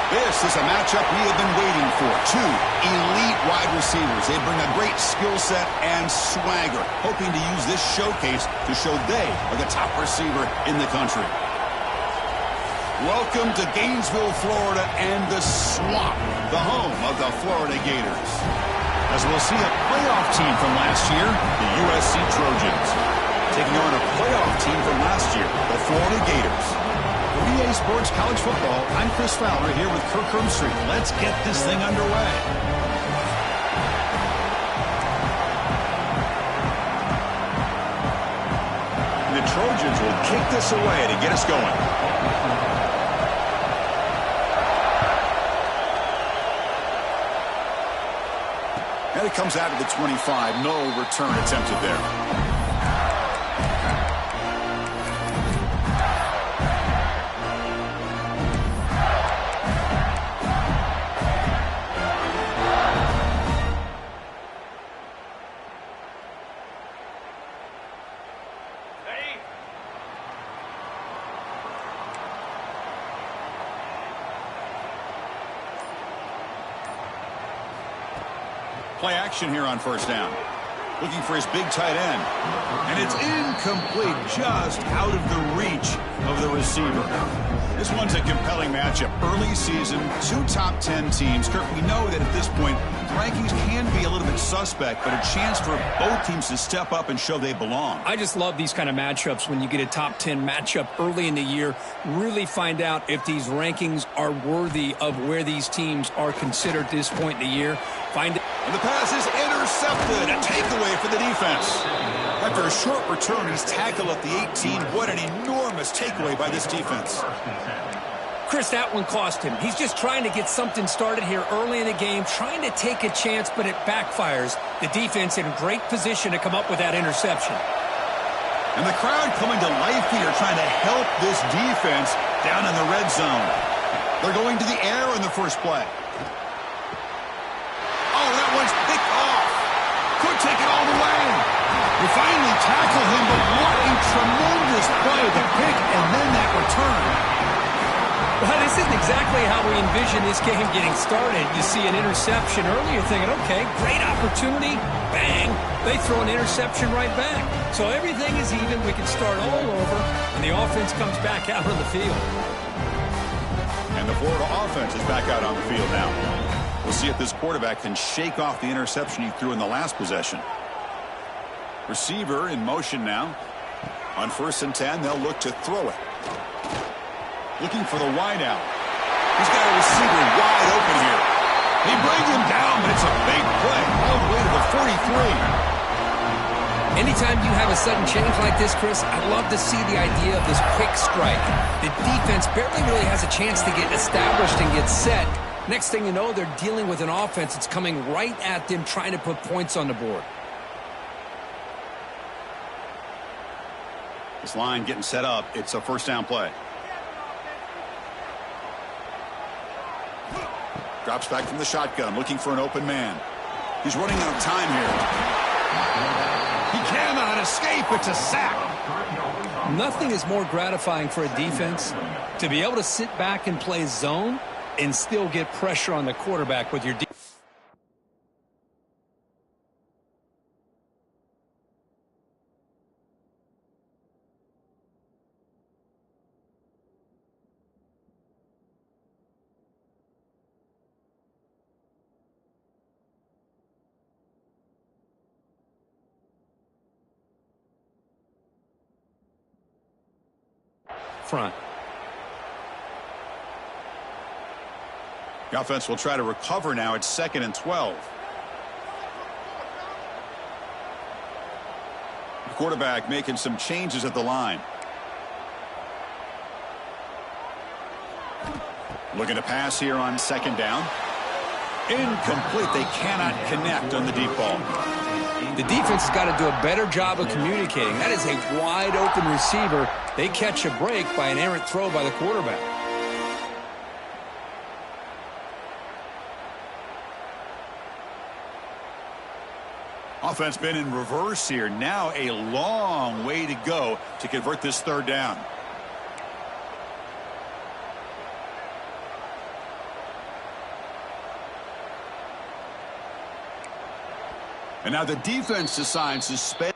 This is a matchup we have been waiting for. Two elite wide receivers. They bring a great skill set and swagger, hoping to use this showcase to show they are the top receiver in the country. Welcome to Gainesville, Florida, and the Swamp, the home of the Florida Gators. As we'll see a playoff team from last year, the USC Trojans, taking on a playoff team from last year, the Florida Gators. For EA Sports College Football, I'm Chris Fowler here with Kirk Herbstreit. Let's get this thing underway. The Trojans will kick this away to get us going. And it comes out of the 25. No return attempted there. Play action here on first down. Looking for his big tight end. And it's incomplete, just out of the reach of the receiver. This one's a compelling matchup. Early season, two top 10 teams. Kirk, we know that at this point, rankings can be a little bit suspect, but a chance for both teams to step up and show they belong. I just love these kind of matchups when you get a top 10 matchup early in the year. Really find out if these rankings are worthy of where these teams are considered at this point in the year. And the pass is intercepted. A takeaway for the defense. After a short return, he's tackled at the 18. What an enormous takeaway by this defense. Chris, that one cost him. He's just trying to get something started here early in the game, trying to take a chance, but it backfires. The defense in a great position to come up with that interception. And the crowd coming to life here, trying to help this defense down in the red zone. They're going to the air in the first play. Oh, that one's picked off. Could take it all the way. We finally tackle him, but what a tremendous play. The pick and then that return. Well, this isn't exactly how we envision this game getting started. You see an interception early, you're thinking, okay, great opportunity. Bang. They throw an interception right back. So everything is even. We can start all over, and the offense comes back out on the field. And the Florida offense is back out on the field now. We'll see if this quarterback can shake off the interception he threw in the last possession. Receiver in motion now. On 1st and 10, they'll look to throw it. Looking for the wide out. He's got a receiver wide open here. They bring him down, but it's a big play all the way to the 43. Anytime you have a sudden change like this, Chris, I'd love to see the idea of this quick strike. The defense barely really has a chance to get established and get set. Next thing you know, they're dealing with an offense that's coming right at them, trying to put points on the board. This line getting set up. It's a first down play. Drops back from the shotgun, looking for an open man. He's running out of time here. He cannot escape. It's a sack. Nothing is more gratifying for a defense to be able to sit back and play zone and still get pressure on the quarterback with your defense. Front. The offense will try to recover now. It's 2nd and 12. The quarterback making some changes at the line. Looking to pass here on 2nd down. Incomplete. They cannot connect on the deep ball. The defense has got to do a better job of communicating. That is a wide open receiver. They catch a break by an errant throw by the quarterback. Offense been in reverse here. Now a long way to go to convert this 3rd down. And now the defense decides to suspend.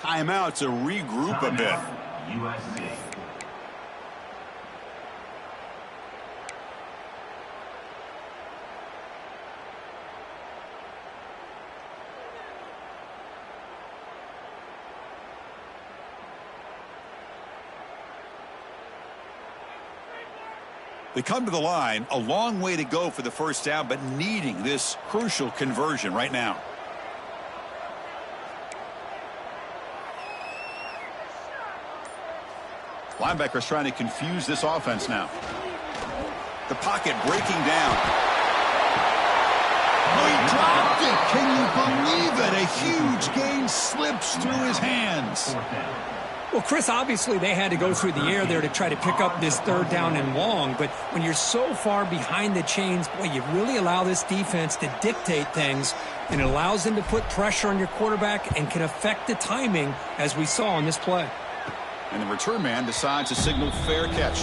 Timeout to regroup a bit. USC. They come to the line, a long way to go for the first down, but needing this crucial conversion right now. Linebackers trying to confuse this offense now. The pocket breaking down. Oh, he dropped it. Can you believe it? A huge gain slips through his hands. Well, Chris, obviously they had to go through the air there to try to pick up this third down and long, but when you're so far behind the chains, boy, you really allow this defense to dictate things, and it allows them to put pressure on your quarterback and can affect the timing, as we saw on this play. And the return man decides to signal fair catch.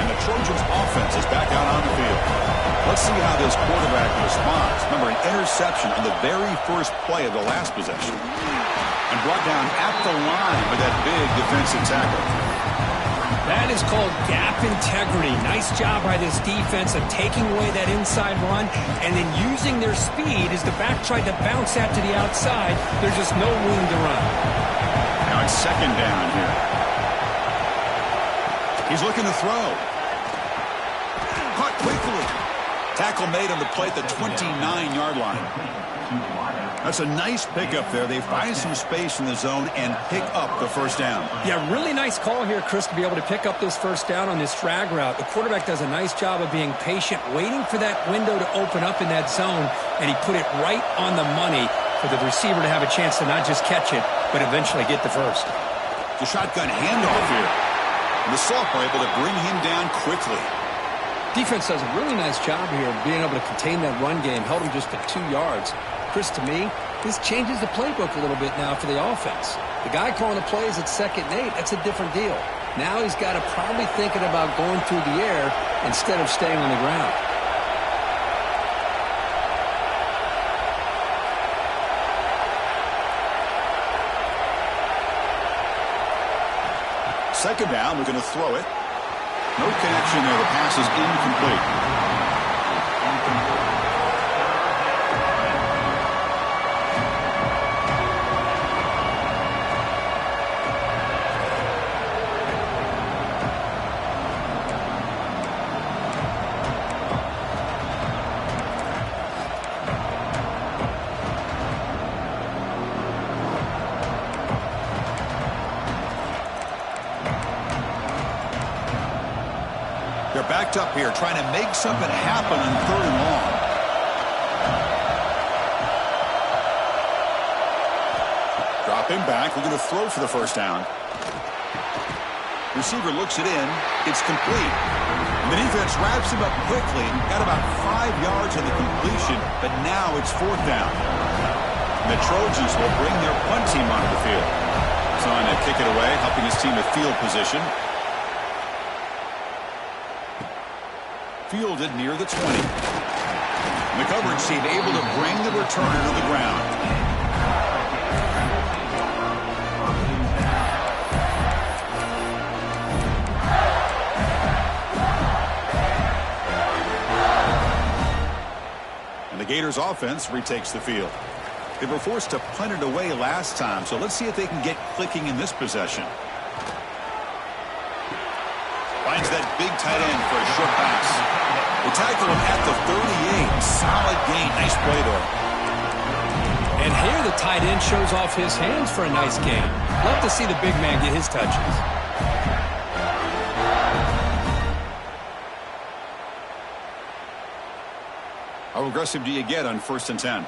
And the Trojans' offense is back out on the field. Let's see how this quarterback responds. Remember, an interception on the very first play of the last possession. And brought down at the line with that big defensive tackle. That is called gap integrity. Nice job by this defense of taking away that inside run and then using their speed as the back tried to bounce that to the outside. There's just no room to run. Now it's second down here. He's looking to throw. Caught quickly. Tackle made on the play at the 29-yard line. That's a nice pickup there. They find some space in the zone and pick up the first down. Yeah, really nice call here, Chris, to be able to pick up this first down on this drag route. The quarterback does a nice job of being patient, waiting for that window to open up in that zone, and he put it right on the money for the receiver to have a chance to not just catch it, but eventually get the first. The shotgun handoff here. And the sophomore able to bring him down quickly. Defense does a really nice job here of being able to contain that run game, held him just to 2 yards. Chris, to me, this changes the playbook a little bit now for the offense. The guy calling the plays at 2nd and 8, that's a different deal. Now he's got to probably thinking about going through the air instead of staying on the ground. Second down, we're going to throw it. No connection there. The pass is incomplete. They're backed up here, trying to make something happen on 3rd and long. Dropping back, we're going to throw for the first down. Receiver looks it in. It's complete. And the defense wraps him up quickly. Got about 5 yards on the completion, but now it's 4th down. And the Trojans will bring their punt team onto the field. Trying to kick it away, helping his team with field position. Fielded near the 20. And the coverage team able to bring the returner to the ground. And the Gators offense retakes the field. They were forced to punt it away last time, so let's see if they can get clicking in this possession. Finds that big tight end for a short pass. They tackle him at the 38. Solid gain. Nice play there. And here the tight end shows off his hands for a nice gain. Love to see the big man get his touches. How aggressive do you get on 1st and 10?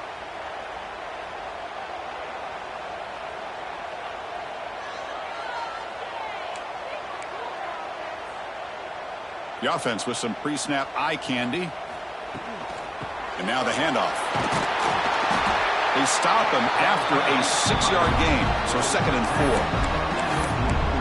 The offense with some pre-snap eye candy. And now the handoff. They stop him after a 6-yard gain. So 2nd and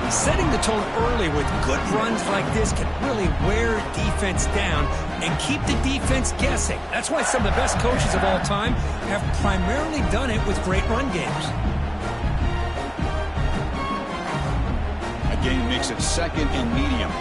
4. Setting the tone early with good runs like this can really wear defense down and keep the defense guessing. That's why some of the best coaches of all time have primarily done it with great run games. A gain makes it 2nd and medium.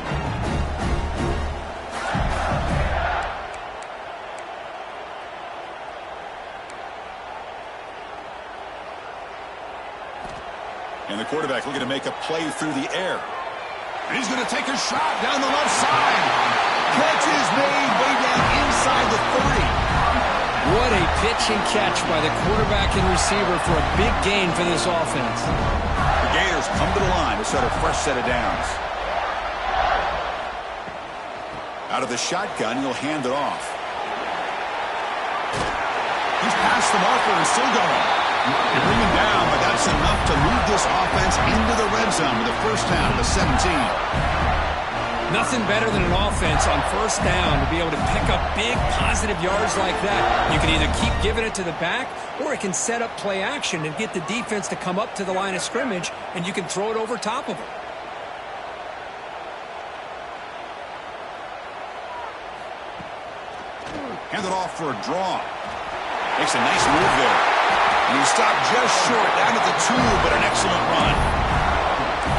And the quarterback looking to make a play through the air. And he's going to take a shot down the left side. Catch is made way down inside the 30. What a pitch and catch by the quarterback and receiver for a big gain for this offense. The Gators come to the line to start a fresh set of downs. Out of the shotgun, he'll hand it off. He's past the marker and still going. They bring him down, but that's enough to move this offense into the red zone with a first down at the 17. Nothing better than an offense on 1st down to be able to pick up big positive yards like that. You can either keep giving it to the back, or it can set up play action and get the defense to come up to the line of scrimmage, and you can throw it over top of them. Hand it off for a draw. Makes a nice move there. And he stopped just short down at the 2, but an excellent run.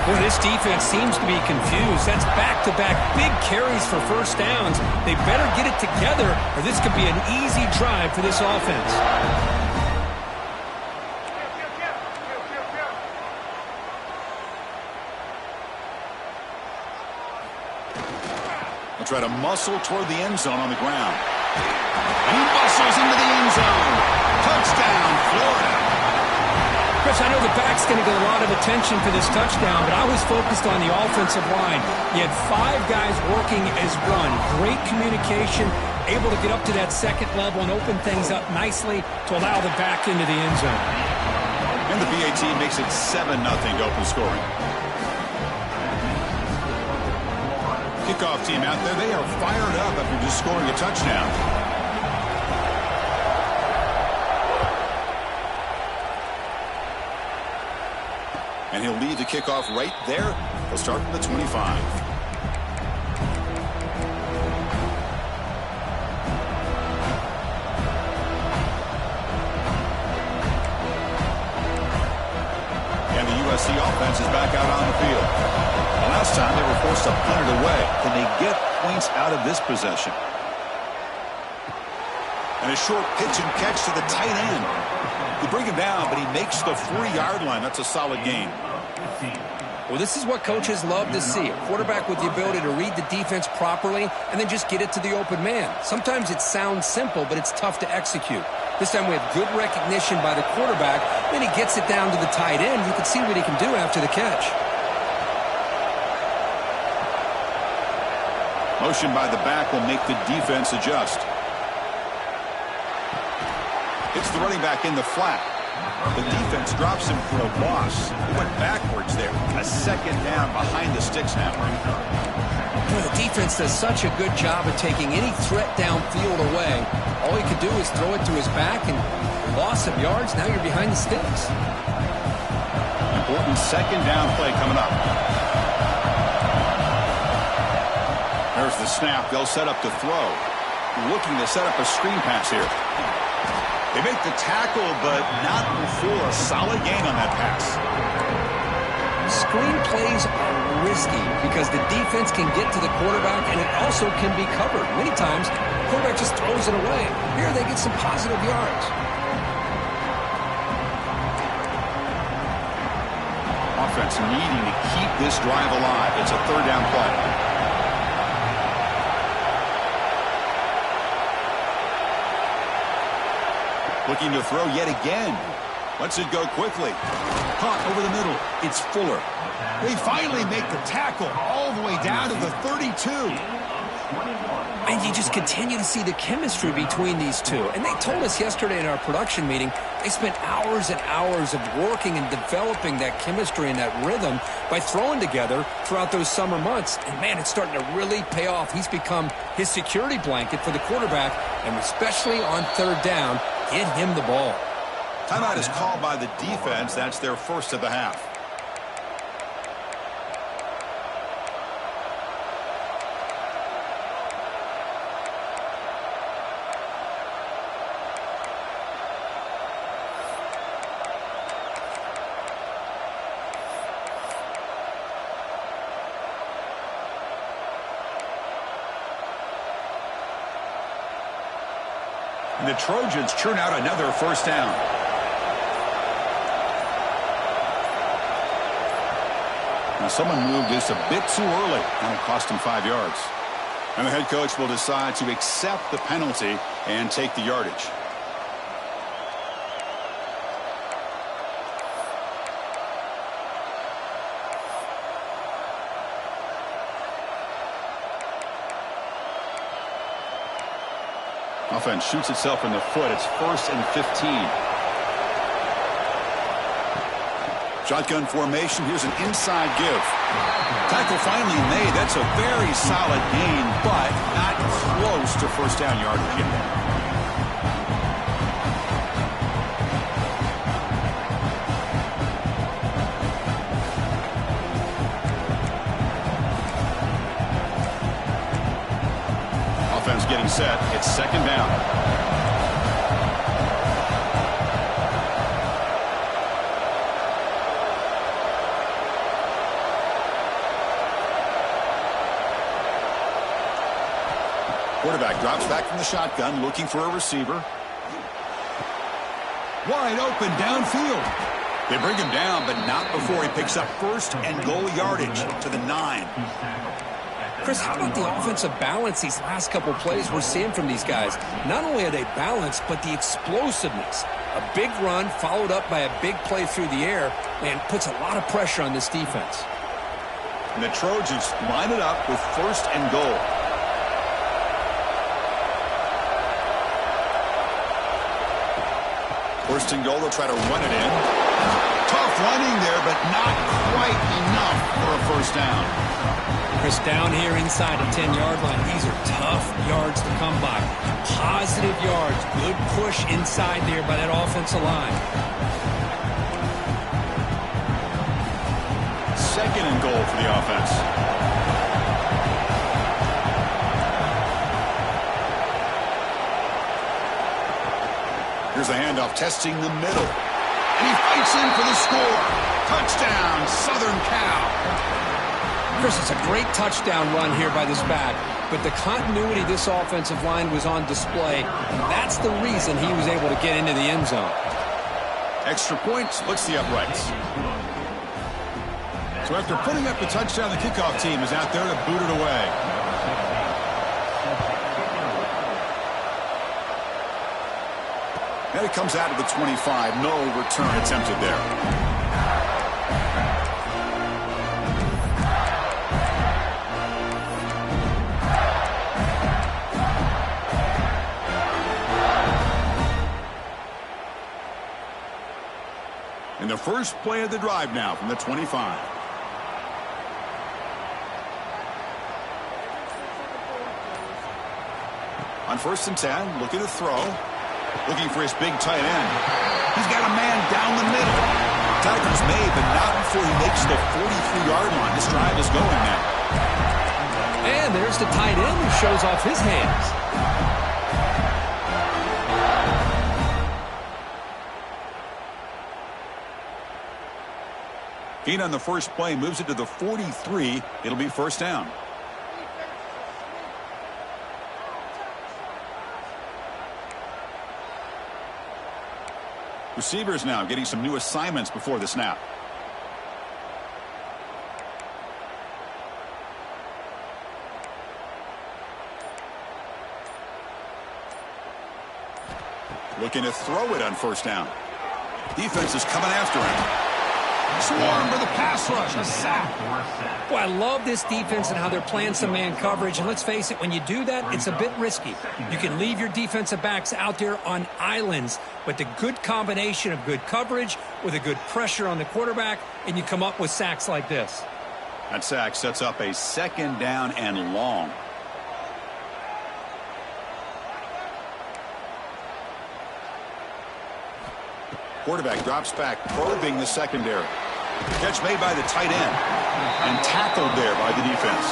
Boy, this defense seems to be confused. That's back-to-back big carries for 1st downs. They better get it together, or this could be an easy drive for this offense. They'll try to muscle toward the end zone on the ground. And he muscles into the end zone. Touchdown, Florida. Chris, I know the back's going to get a lot of attention for this touchdown, but I was focused on the offensive line. You had 5 guys working as one. Great communication, able to get up to that 2nd level and open things up nicely to allow the back into the end zone. And the BA team makes it 7-0 to open scoring. Kickoff team out there, they are fired up after just scoring a touchdown. And he'll lead the kickoff right there. He'll start from the 25. And the USC offense is back out on the field. The last time they were forced to punt it away. Can they get points out of this possession? And a short pitch and catch to the tight end. They bring him down, but he makes the 4-yard line. That's a solid gain. Well, this is what coaches love to see. A quarterback with the ability to read the defense properly and then just get it to the open man. Sometimes it sounds simple, but it's tough to execute. This time we have good recognition by the quarterback. Then he gets it down to the tight end. You can see what he can do after the catch. Motion by the back will make the defense adjust. It's the running back in the flat. The defense drops him for a loss. He went backwards there. A 2nd down behind the sticks now. Well, the defense does such a good job of taking any threat downfield away. All he could do is throw it to his back, and loss of yards, now you're behind the sticks. Important 2nd down play coming up. There's the snap. They'll set up to throw. Looking to set up a screen pass here. They make the tackle, but not before a solid gain on that pass. Screen plays are risky because the defense can get to the quarterback, and it also can be covered. Many times, the quarterback just throws it away. Here they get some positive yards. Offense needing to keep this drive alive. It's a 3rd down play. Looking to throw yet again. Lets it go quickly. Caught over the middle. It's Fuller. They finally make the tackle all the way down to the 32. And you just continue to see the chemistry between these two. And they told us yesterday in our production meeting, they spent hours and hours of working and developing that chemistry and that rhythm by throwing together throughout those summer months. And, man, it's starting to really pay off. He's become his security blanket for the quarterback, and especially on third down, get him the ball. Timeout is called by the defense. That's their first of the half. And the Trojans churn out another first down. Now someone moved this a bit too early, and it cost him 5 yards. And the head coach will decide to accept the penalty and take the yardage. Offense shoots itself in the foot. It's 1st and 15. Shotgun formation. Here's an inside give. Tackle finally made. That's a very solid gain, but not close to first down yardage yet. Getting set. It's 2nd down. Quarterback drops back from the shotgun, looking for a receiver. Wide open downfield. They bring him down, but not before he picks up 1st and goal yardage to the 9. Chris, how about the offensive balance these last couple plays we're seeing from these guys? Not only are they balanced, but the explosiveness. A big run followed up by a big play through the air, and puts a lot of pressure on this defense. And the Trojans line it up with 1st and goal. First and goal, they'll try to run it in. Tough running there, but not quite enough for a first down. Chris, down here inside the 10-yard line, these are tough yards to come by. Positive yards. Good push inside there by that offensive line. 2nd and goal for the offense. Here's the handoff, testing the middle. And he fights in for the score. Touchdown, Southern Cal. Chris, it's a great touchdown run here by this back, but the continuity of this offensive line was on display. That's the reason he was able to get into the end zone. Extra point splits the uprights. So after putting up the touchdown, the kickoff team is out there to boot it away. And it comes out of the 25. No return attempted there. And the first play of the drive now from the 25. On 1st and 10, looking to throw. Looking for his big tight end. He's got a man down the middle. Tackle's made, but not before he makes the 43-yard line. This drive is going now. And there's the tight end who shows off his hands. Gain on the first play moves it to the 43. It'll be first down. Receivers now getting some new assignments before the snap. Looking to throw it on first down. Defense is coming after him. Swarm for the pass rush. A sack. Well, I love this defense and how they're playing some man coverage. And let's face it, when you do that, it's a bit risky. You can leave your defensive backs out there on islands. But the good combination of good coverage with a good pressure on the quarterback, and you come up with sacks like this. That sack sets up a 2nd down and long. Quarterback drops back, probing the secondary. Catch made by the tight end. And tackled there by the defense.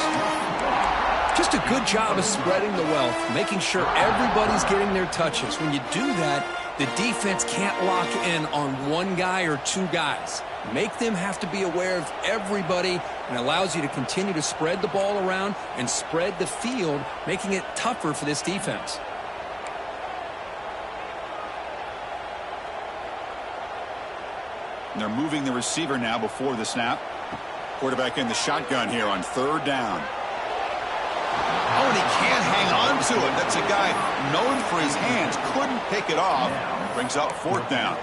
Just a good job of spreading the wealth, making sure everybody's getting their touches. When you do that, the defense can't lock in on one guy or two guys. Make them have to be aware of everybody, and allows you to continue to spread the ball around and spread the field, making it tougher for this defense. And they're moving the receiver now before the snap. Quarterback in the shotgun here on 3rd down. Oh, and he can't hang on to it. That's a guy known for his hands. Couldn't pick it off. Brings up 4th down.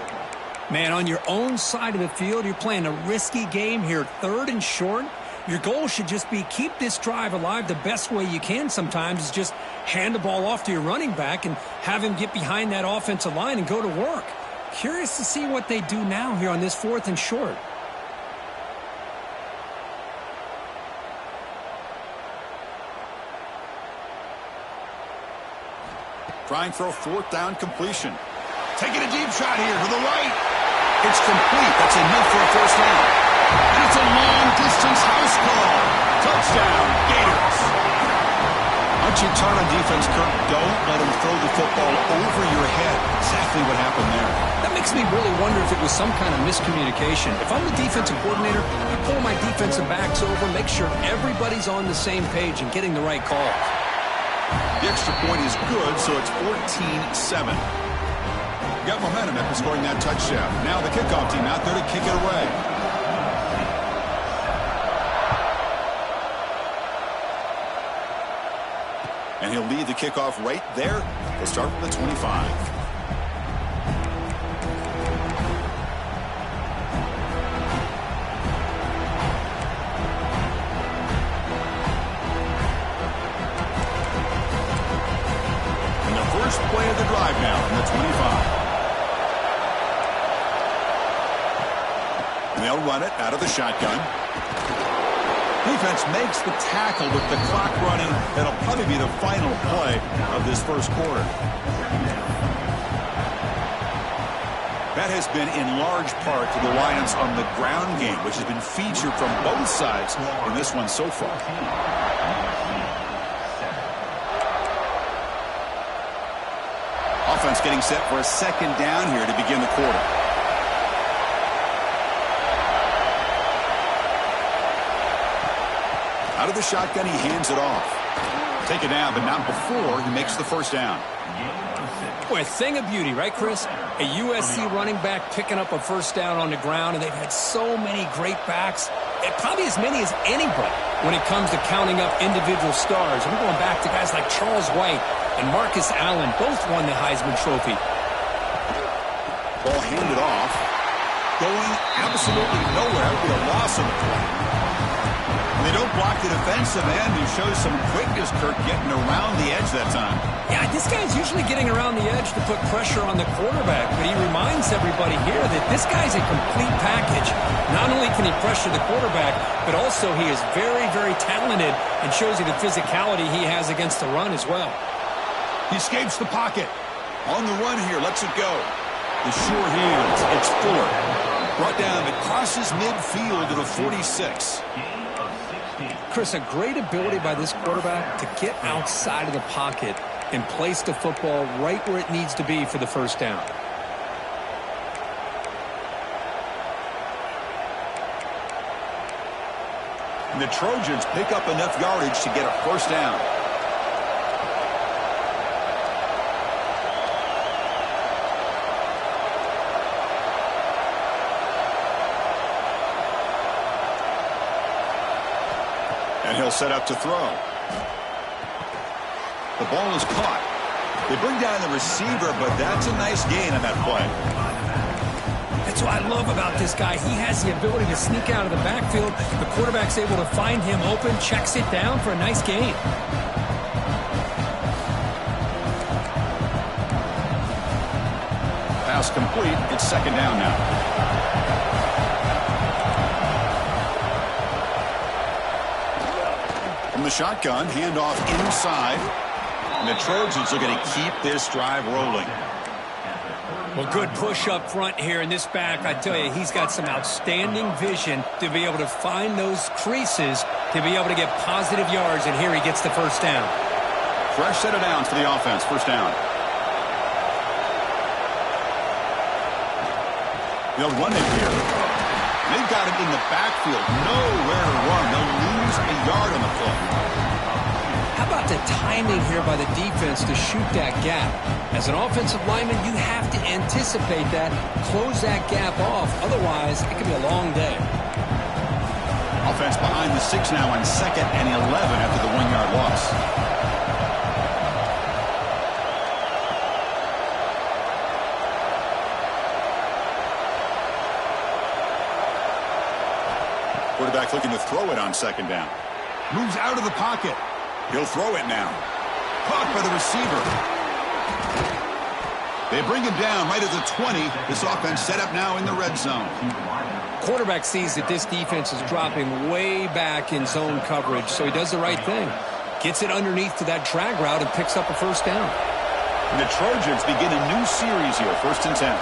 Man, on your own side of the field, you're playing a risky game here. 3rd and short. Your goal should just be keep this drive alive the best way you can sometimes is just hand the ball off to your running back and have him get behind that offensive line and go to work. Curious to see what they do now here on this 4th and short. Trying for a 4th down completion. Taking a deep shot here to the right. It's complete. That's enough for a 1st down. And it's a long-distance house call. Touchdown, Gators. Aren't you taught on defense, Kirk? Don't let him throw the football over your head. Exactly what happened there. That makes me really wonder if it was some kind of miscommunication. If I'm the defensive coordinator, I pull my defensive backs over, make sure everybody's on the same page and getting the right call. The extra point is good, so it's 14-7. Got momentum after scoring that touchdown. Now the kickoff team out there to kick it away. And he'll lead the kickoff right there. They'll start from the 25. First play of the drive now from the 25. And they'll run it out of the shotgun. Defense makes the tackle with the clock running. That'll probably be the final play of this first quarter. That has been in large part to the Lions on the ground game, which has been featured from both sides in this one so far. Offense getting set for a 2nd down here to begin the quarter. Out of the shotgun, he hands it off. Take it down, but not before he makes the 1st down. Boy, a thing of beauty, right, Chris? A USC running back picking up a 1st down on the ground, and they've had so many great backs, and probably as many as anybody when it comes to counting up individual stars. I'm going back to guys like Charles White and Marcus Allen, both won the Heisman Trophy. Ball handed off. Going absolutely nowhere with a loss of the play. They don't block the defensive end, who shows some quickness, Kirk, getting around the edge that time. Yeah, this guy's usually getting around the edge to put pressure on the quarterback, but he reminds everybody here that this guy's a complete package. Not only can he pressure the quarterback, but also he is very, very talented and shows you the physicality he has against the run as well. He escapes the pocket. On the run here, lets it go. The sure hands, it's Fuller. Brought down, it crosses midfield to the 46. Chris, a great ability by this quarterback to get outside of the pocket and place the football right where it needs to be for the 1st down. And the Trojans pick up enough yardage to get a 1st down. And he'll set up to throw. The ball is caught. They bring down the receiver, but that's a nice gain on that play. That's what I love about this guy. He has the ability to sneak out of the backfield. The quarterback's able to find him open, checks it down for a nice gain. Pass complete. It's second down now. From the shotgun, handoff inside. And the Trojans are going to keep this drive rolling. Well, good push up front here in this back. I tell you, he's got some outstanding vision to be able to find those creases, to be able to get positive yards, and here he gets the first down. Fresh set of downs for the offense. First down. They'll run it here. They've got it in the backfield. Nowhere to run. They'll lose a yard on the play. How about the timing here by the defense to shoot that gap? As an offensive lineman, you have to anticipate that, close that gap off. Otherwise, it could be a long day. Offense behind the 6 now on 2nd and 11 after the 1-yard loss. Quarterback looking to throw it on 2nd down. Moves out of the pocket. He'll throw it now. Caught by the receiver. They bring him down right at the 20. This offense set up now in the red zone. Quarterback sees that this defense is dropping way back in zone coverage, so he does the right thing. Gets it underneath to that drag route and picks up a first down. And the Trojans begin a new series here, 1st and 10.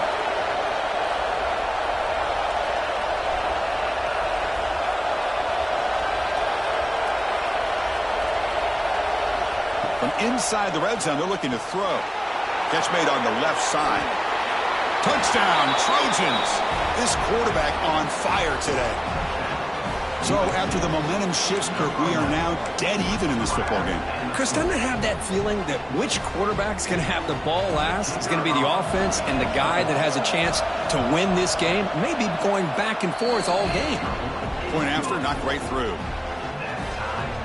From inside the red zone, they're looking to throw. Catch made on the left side. Touchdown, Trojans. This quarterback on fire today. So after the momentum shifts, Kirk, we are now dead even in this football game. Chris, doesn't it have that feeling that which quarterback's going to have the ball last? It's going to be the offense, and the guy that has a chance to win this game may be going back and forth all game. Point after, knocked right through.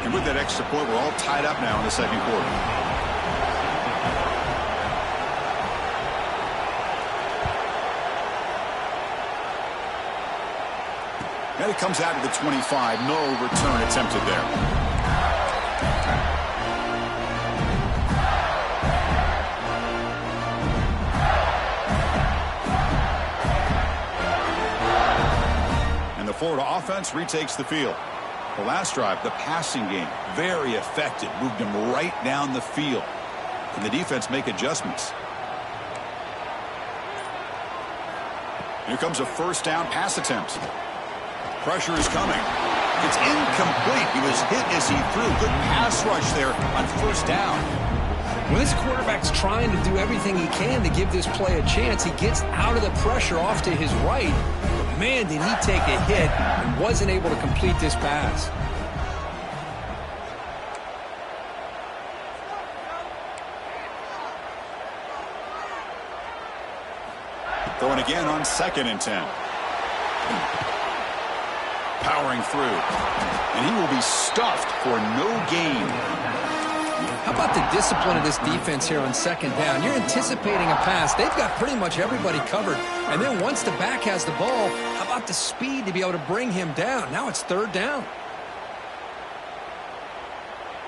And with that extra point, we're all tied up now in the second quarter. And it comes out to the 25. No return attempted there. And the Florida offense retakes the field. The last drive, the passing game, very effective. Moved him right down the field. Can the defense make adjustments? Here comes a first down pass attempt. Pressure is coming. It's incomplete. He was hit as he threw. Good pass rush there on first down. Well, this quarterback's trying to do everything he can to give this play a chance. He gets out of the pressure off to his right. But man, did he take a hit and wasn't able to complete this pass. Throwing again on 2nd and 10. Powering through. And he will be stuffed for no gain. How about the discipline of this defense here on 2nd down? You're anticipating a pass. They've got pretty much everybody covered. And then once the back has the ball, how about the speed to be able to bring him down? Now it's 3rd down.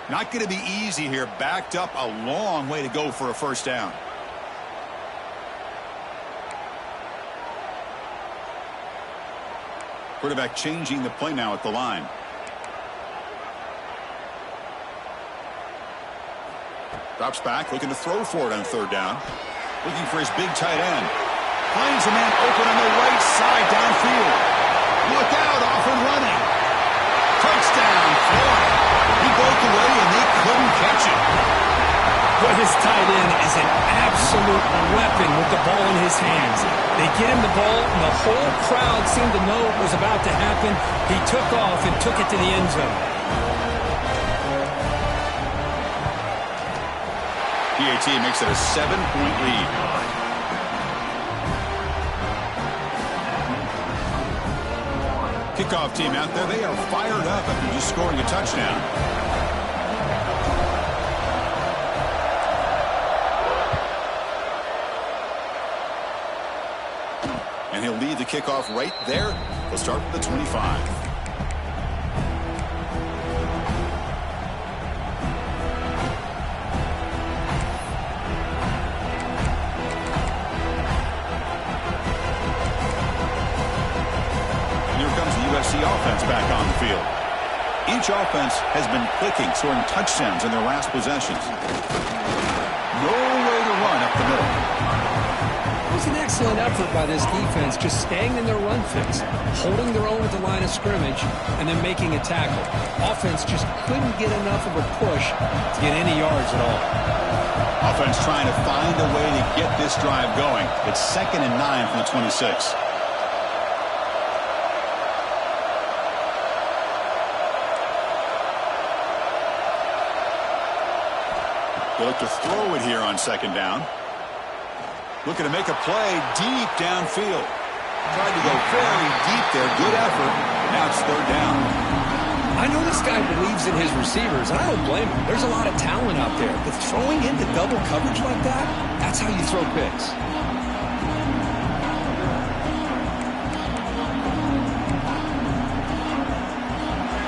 Not going to be easy here. Backed up a long way to go for a first down. Quarterback changing the play now at the line. Drops back, looking to throw for it on 3rd down. Looking for his big tight end. Finds a man open on the right side downfield. Look out, off and running. Touchdown, Florida. He broke away and they couldn't catch it. But his tight end is an absolute weapon with the ball in his hands. They get him the ball, and the whole crowd seemed to know it was about to happen. He took off and took it to the end zone. PAT makes it a 7-point lead. Kickoff team out there, they are fired up after just scoring a touchdown. And he'll lead the kickoff right there. He'll start with the 25. And here comes the USC offense back on the field. Each offense has been clicking, scoring touchdowns in their last possessions. No way to run up the middle. It was an excellent effort by this defense, just staying in their run fix, holding their own at the line of scrimmage, and then making a tackle. Offense just couldn't get enough of a push to get any yards at all. Offense trying to find a way to get this drive going. It's 2nd and 9 from the 26. They look to throw it here on 2nd down. Looking to make a play deep downfield. Tried to go very deep there. Good effort. Now it's 3rd down. I know this guy believes in his receivers, and I don't blame him. There's a lot of talent out there. But throwing into double coverage like that, that's how you throw picks.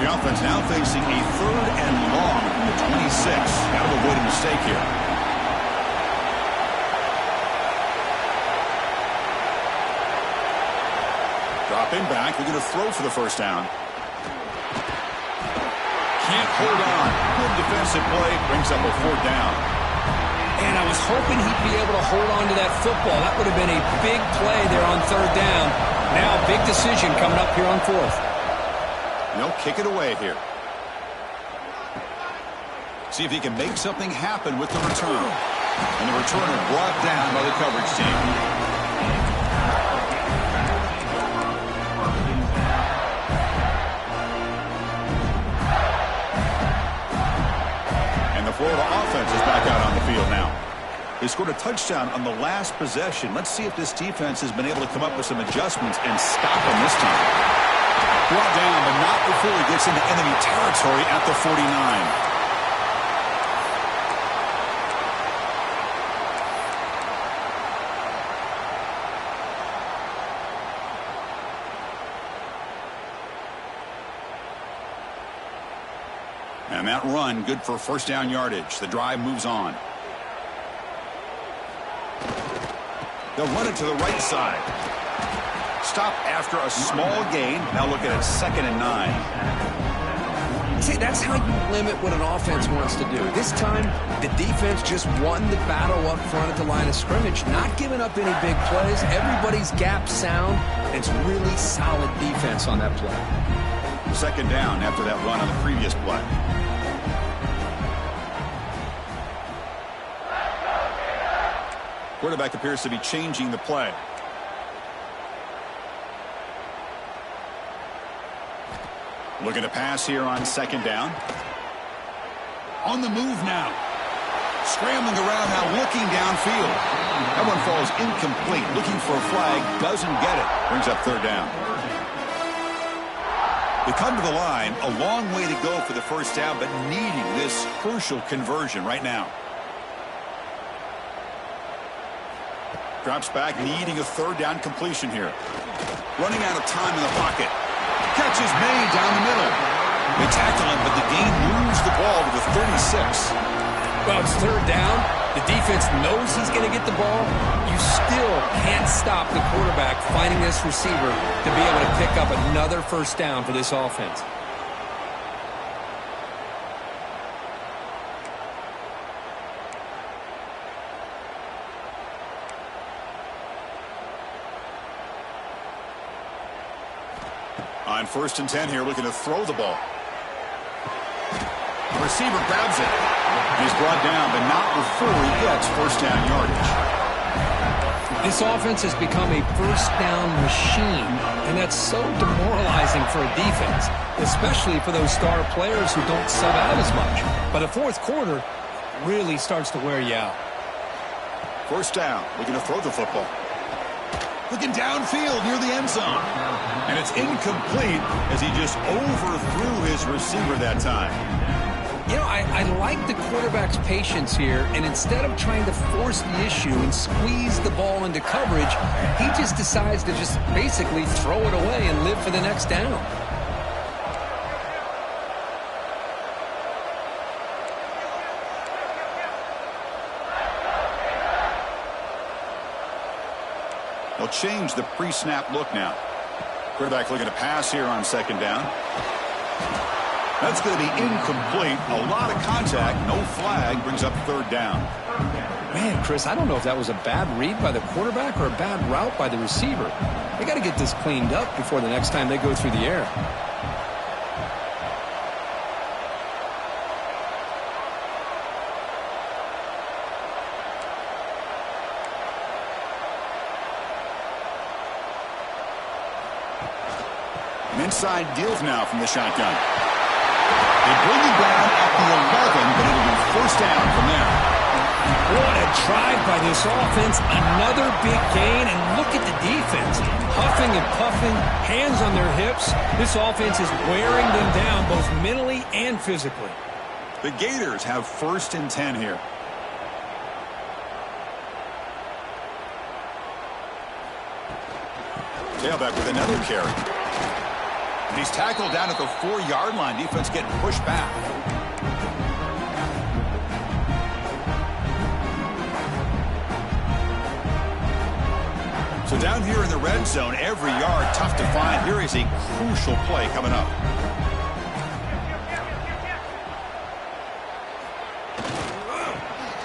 The offense now facing a 3rd and long from the 26. Got to avoid a mistake here. Dropping back, they're going to throw for the 1st down. Can't hold on. Good defensive play, brings up a 4th down. And I was hoping he'd be able to hold on to that football. That would have been a big play there on 3rd down. Now, big decision coming up here on 4th. They'll kick it away here. See if he can make something happen with the return. And the returner brought down by the coverage team. And the Florida offense is back out on the field now. They scored a touchdown on the last possession. Let's see if this defense has been able to come up with some adjustments and stop them this time. Brought down, but not before he gets into enemy territory at the 49. And that run, good for 1st down yardage. The drive moves on. They'll run it to the right side. Stop after a small gain. Now looking at 2nd and 9. See, that's how you limit what an offense wants to do. This time, the defense just won the battle up front at the line of scrimmage, not giving up any big plays. Everybody's gap sound. It's really solid defense on that play. 2nd down after that run on the previous play. Quarterback appears to be changing the play. Looking to pass here on 2nd down. On the move now. Scrambling around now, looking downfield. That one falls incomplete. Looking for a flag, doesn't get it. Brings up 3rd down. They come to the line, a long way to go for the 1st down, but needing this crucial conversion right now. Drops back, needing a 3rd down completion here. Running out of time in the pocket. Catch is made down the middle. They tackle him, but the gain moves the ball to the 36. Well, it's 3rd down. The defense knows he's going to get the ball. You still can't stop the quarterback finding this receiver to be able to pick up another 1st down for this offense. On 1st and 10 here, looking to throw the ball. The receiver grabs it. He's brought down, but not before he gets 1st down yardage. This offense has become a 1st down machine, and that's so demoralizing for a defense, especially for those star players who don't sub out as much. But the 4th quarter really starts to wear you out. 1st down, looking to throw the football. Looking downfield near the end zone. And it's incomplete as he just overthrew his receiver that time. You know, I like the quarterback's patience here, and instead of trying to force the issue and squeeze the ball into coverage, he just decides to just basically throw it away and live for the next down. They'll change the pre-snap look now. Quarterback looking to pass here on second down. That's going to be incomplete. A lot of contact. No flag. Brings up third down. Man, Chris, I don't know if that was a bad read by the quarterback or a bad route by the receiver. They got to get this cleaned up before the next time they go through the air. An inside give now from the shotgun. They bring it down at the 11, but it'll be first down from there. What a drive by this offense. Another big gain, and look at the defense. Huffing and puffing, hands on their hips. This offense is wearing them down both mentally and physically. The Gators have first and 10 here. Tailback with another carry. And he's tackled down at the 4-yard line. Defense getting pushed back. So down here in the red zone, every yard tough to find. Here is a crucial play coming up.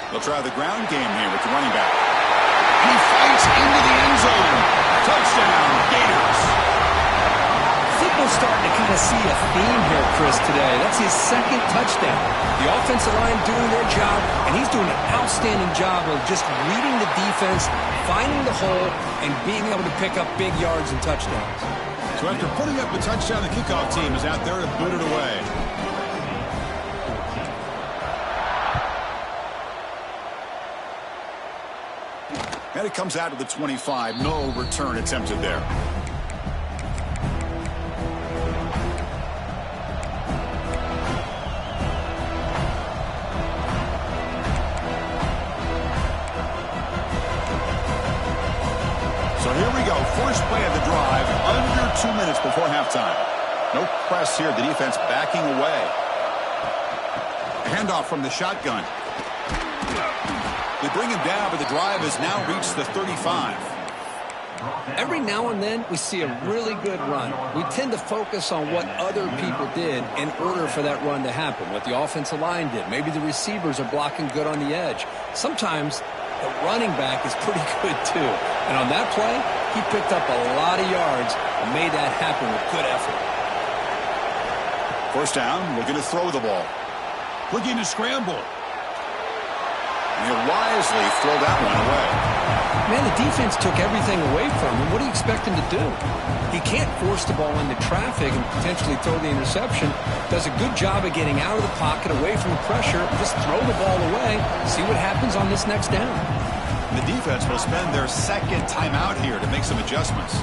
They'll try the ground game here with the running back. He fights into the end zone. Touchdown, Gators. I think we're starting to kind of see a theme here, Chris, today. That's his second touchdown. The offensive line doing their job, and he's doing an outstanding job of just reading the defense, finding the hole, and being able to pick up big yards and touchdowns. So after putting up the touchdown, the kickoff team is out there to boot it away. And it comes out to the 25. No return attempted there. So here we go. First play of the drive. Under 2 minutes before halftime. No press here. The defense backing away. A handoff from the shotgun. They bring him down, but the drive has now reached the 35. Every now and then, we see a really good run. We tend to focus on what other people did in order for that run to happen, what the offensive line did. Maybe the receivers are blocking good on the edge. Sometimes the running back is pretty good, too. And on that play, he picked up a lot of yards and made that happen with good effort. First down, looking to throw the ball. Looking to scramble. And he'll wisely throw that one away. Man, the defense took everything away from him. What do you expect him to do? He can't force the ball into traffic and potentially throw the interception. Does a good job of getting out of the pocket, away from the pressure. Just throw the ball away. See what happens on this next down. The defense will spend their second timeout here to make some adjustments.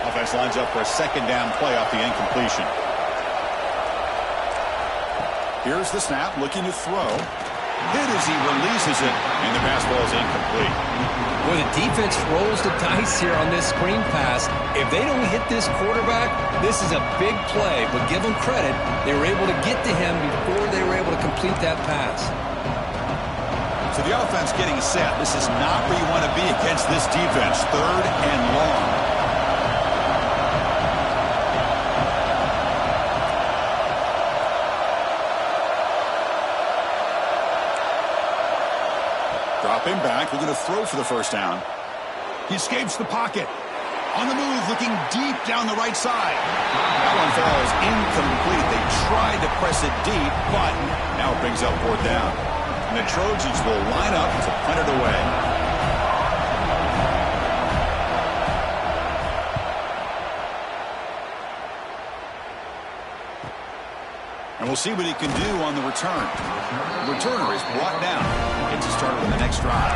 Offense lines up for a second down play off the incompletion. Here's the snap, looking to throw. Hit as he releases it, and the pass ball is incomplete. Well, the defense rolls the dice here on this screen pass. If they don't hit this quarterback, this is a big play. But give them credit, they were able to get to him before they were able to complete that pass. So the offense getting set. This is not where you want to be against this defense. Third and long. Dropping back, looking to throw for the first down. He escapes the pocket. On the move, looking deep down the right side. That one falls incomplete. They tried to press it deep, but now it brings up fourth down. And the Trojans will line up to punt it away. And we'll see what he can do on the return. The returner is brought down. Gets it started on the next drive.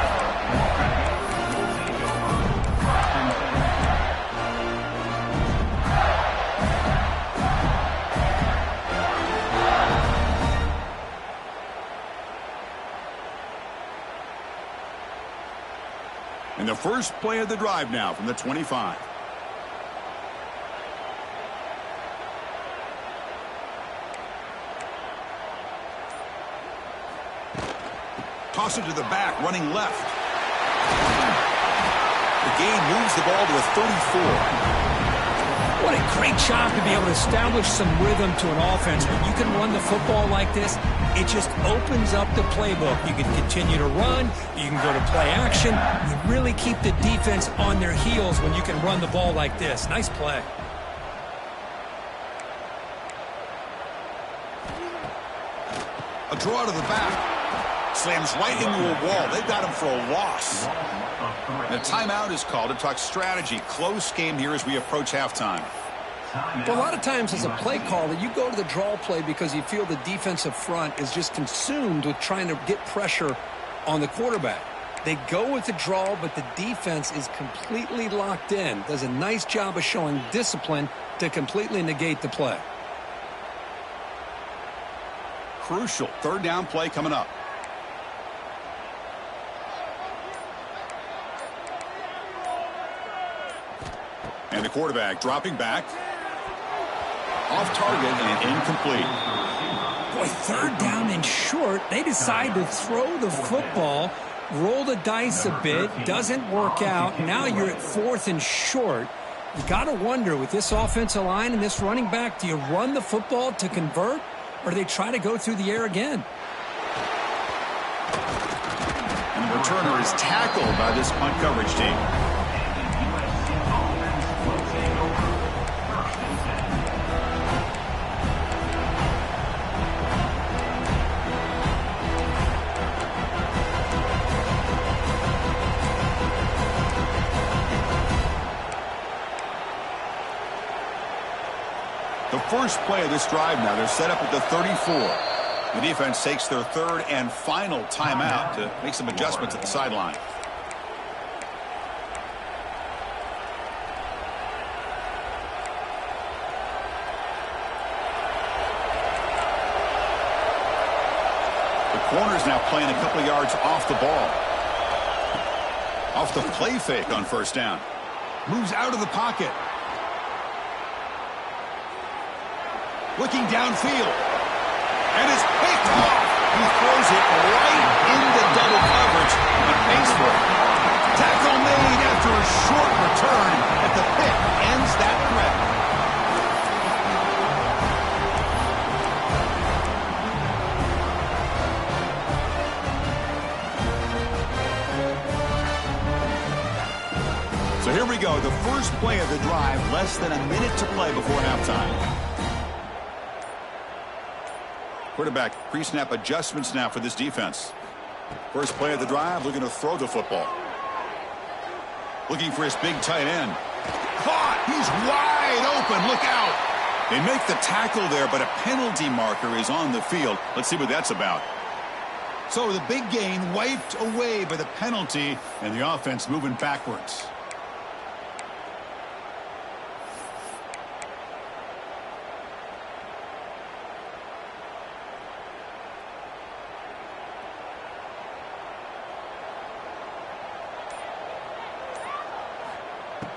And the first play of the drive now from the 25. Toss it to the back, running left. The gain moves the ball to a 34. What a great job to be able to establish some rhythm to an offense. When you can run the football like this, it just opens up the playbook. You can continue to run. You can go to play action. You really keep the defense on their heels when you can run the ball like this. Nice play. A draw to the back. Slams right into a wall. They've got him for a loss. And a timeout is called to talk strategy. Close game here as we approach halftime. Well, a lot of times as a play caller, you go to the draw play because you feel the defensive front is just consumed with trying to get pressure on the quarterback. They go with the draw, but the defense is completely locked in. Does a nice job of showing discipline to completely negate the play. Crucial third down play coming up. And the quarterback dropping back. Off target and incomplete. Boy, third down and short. They decide to throw the football, roll the dice a bit. Doesn't work out. Now you're at fourth and short. You got to wonder with this offensive line and this running back, do you run the football to convert or do they try to go through the air again? And the returner is tackled by this punt coverage team. The first play of this drive now, they're set up at the 34. The defense takes their third and final timeout to make some adjustments at the sideline. The corner's now playing a couple of yards off the ball. Off the play fake on first down. Moves out of the pocket. Looking downfield. And it's picked off. He throws it right into double coverage and pays for it. Tackle made after a short return, but the pick ends that threat. So here we go. The first play of the drive, less than a minute to play before halftime. Quarterback pre-snap adjustments now for this defense. First play of the drive, looking to throw the football. Looking for his big tight end. Caught! He's wide open. Look out! They make the tackle there, but a penalty marker is on the field. Let's see what that's about. So the big gain wiped away by the penalty, and the offense moving backwards.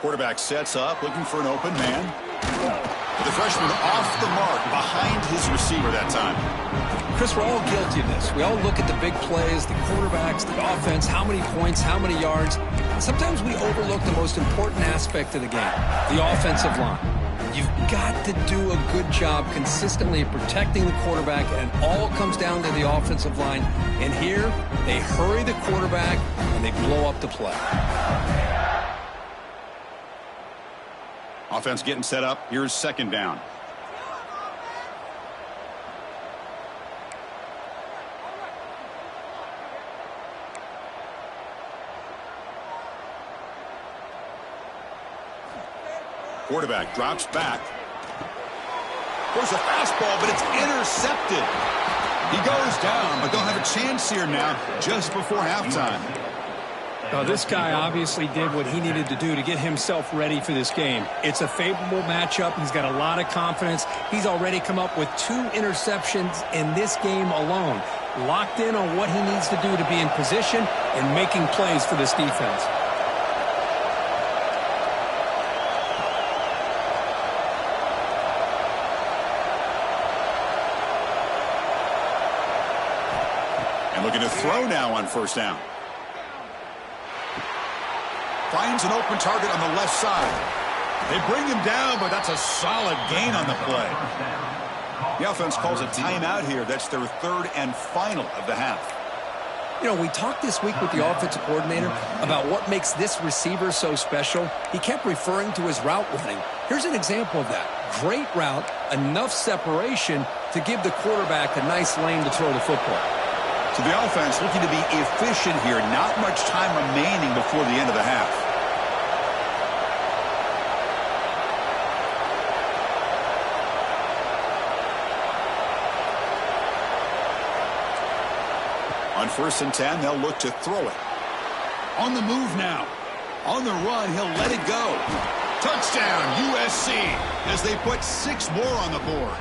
Quarterback sets up, looking for an open man. The freshman off the mark behind his receiver that time. Chris, we're all guilty of this. We all look at the big plays, the quarterbacks, the offense, how many points, how many yards. Sometimes we overlook the most important aspect of the game, the offensive line. You've got to do a good job consistently protecting the quarterback, and it all comes down to the offensive line. And here, they hurry the quarterback, and they blow up the play. Offense getting set up. Here's second down. Quarterback drops back. There's a fastball, but it's intercepted. He goes down, but they'll have a chance here now just before halftime. This guy obviously did what he needed to do to get himself ready for this game. It's a favorable matchup. He's got a lot of confidence. He's already come up with 2 interceptions in this game alone. Locked in on what he needs to do to be in position and making plays for this defense. And looking to throw now on first down. Finds an open target on the left side. They bring him down, but that's a solid gain on the play. The offense calls a timeout here. That's their third and final of the half. You know, we talked this week with the offensive coordinator about what makes this receiver so special. He kept referring to his route running. Here's an example of that. Great route, enough separation to give the quarterback a nice lane to throw the football. So the offense looking to be efficient here. Not much time remaining before the end of the half. On 1st and 10, they'll look to throw it. On the move now. On the run, he'll let it go. Touchdown, USC, as they put 6 more on the board.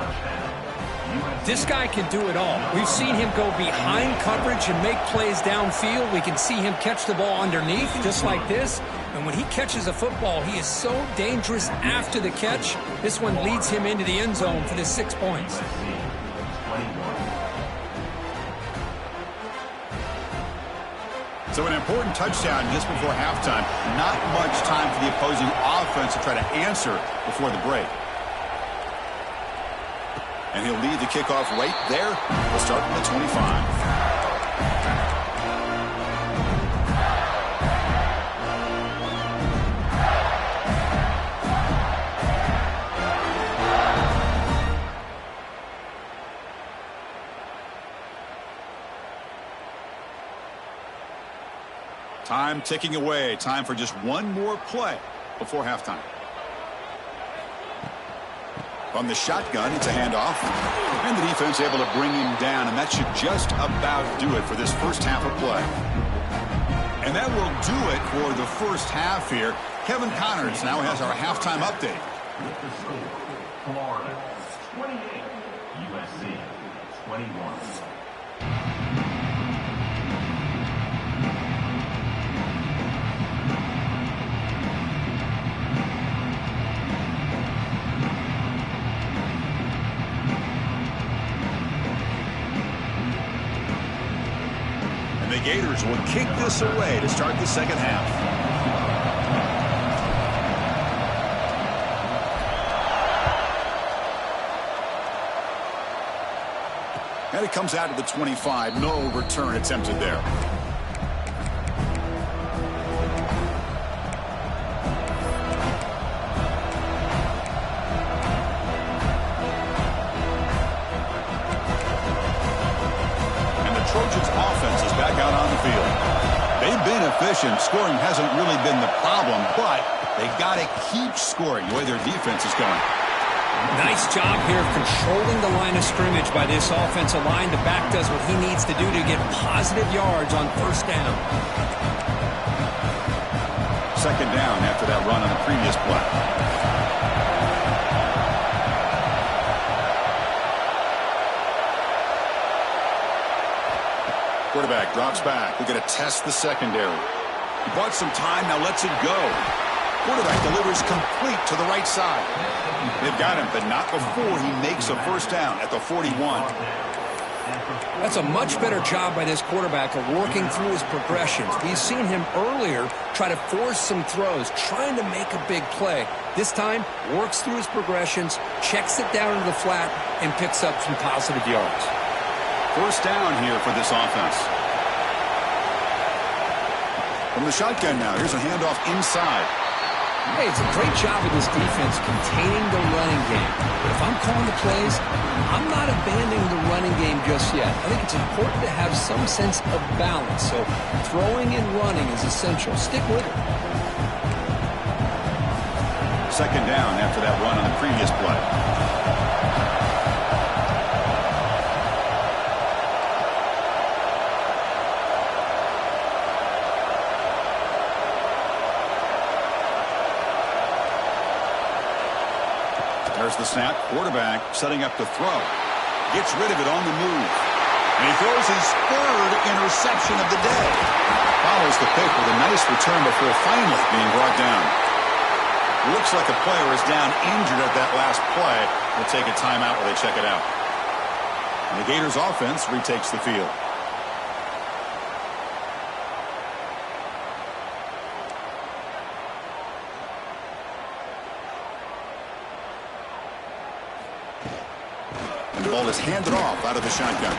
This guy can do it all. We've seen him go behind coverage and make plays downfield. We can see him catch the ball underneath, just like this. And when he catches a football, he is so dangerous after the catch. This one leads him into the end zone for the 6 points. So an important touchdown just before halftime. Not much time for the opposing offense to try to answer before the break. And he'll lead the kickoff right there. We'll start from the 25. Time ticking away. Time for just one more play before halftime. From the shotgun, it's a handoff. And the defense able to bring him down. And that should just about do it for this first half of play. And that will do it for the first half here. Kevin Connors now has our halftime update. Florida 28, USC 21. The Gators will kick this away to start the second half. And it comes out to the 25. No return attempted there. Trojans offense is back out on the field. They've been efficient. Scoring hasn't really been the problem, but they got to keep scoring the way their defense is going. Nice job here of controlling the line of scrimmage by this offensive line. The back does what he needs to do to get positive yards on first down. Second down after that run on the previous play. Quarterback drops back. We're going to test the secondary. He bought some time, now lets it go. Quarterback delivers complete to the right side. They've got him, but not before he makes a first down at the 41. That's a much better job by this quarterback of working through his progressions. We've seen him earlier try to force some throws, trying to make a big play. This time, works through his progressions, checks it down into the flat, and picks up some positive yards. First down here for this offense. From the shotgun now, here's a handoff inside. Hey, it's a great job of this defense containing the running game. But if I'm calling the plays, I'm not abandoning the running game just yet. I think it's important to have some sense of balance. So throwing and running is essential. Stick with it. Second down after that run on the previous play. There's the snap. Quarterback setting up to throw. Gets rid of it on the move. And he throws his third interception of the day. Follows the pick with a nice return before finally being brought down. Looks like the player is down injured at that last play. We'll take a timeout while they check it out. And the Gators offense retakes the field. The ball is handed off out of the shotgun.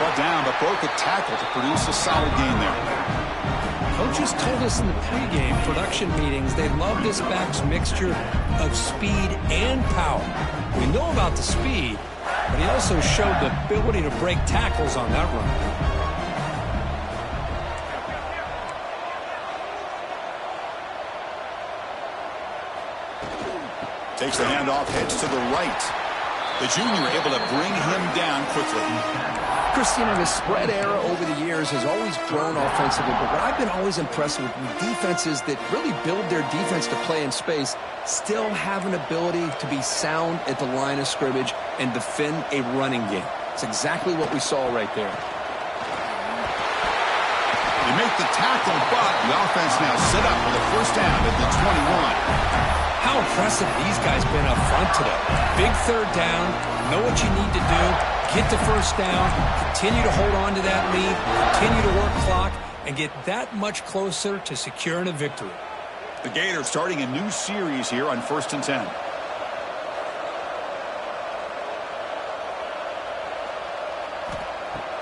Brought down, but broke a tackle to produce a solid gain there. Coaches told us in the pregame production meetings they love this back's mixture of speed and power. We know about the speed, but he also showed the ability to break tackles on that run. Takes the handoff, heads to the right. The junior able to bring him down quickly. Christina, the spread era over the years has always grown offensively, but what I've been always impressed with defenses that really build their defense to play in space still have an ability to be sound at the line of scrimmage and defend a running game. It's exactly what we saw right there. They make the tackle, but the offense now set up for the first down at the 21. How impressive these guys been up front today. Big third down, know what you need to do, get the first down, continue to hold on to that lead, continue to work clock, and get that much closer to securing a victory. The Gators starting a new series here on 1st and 10.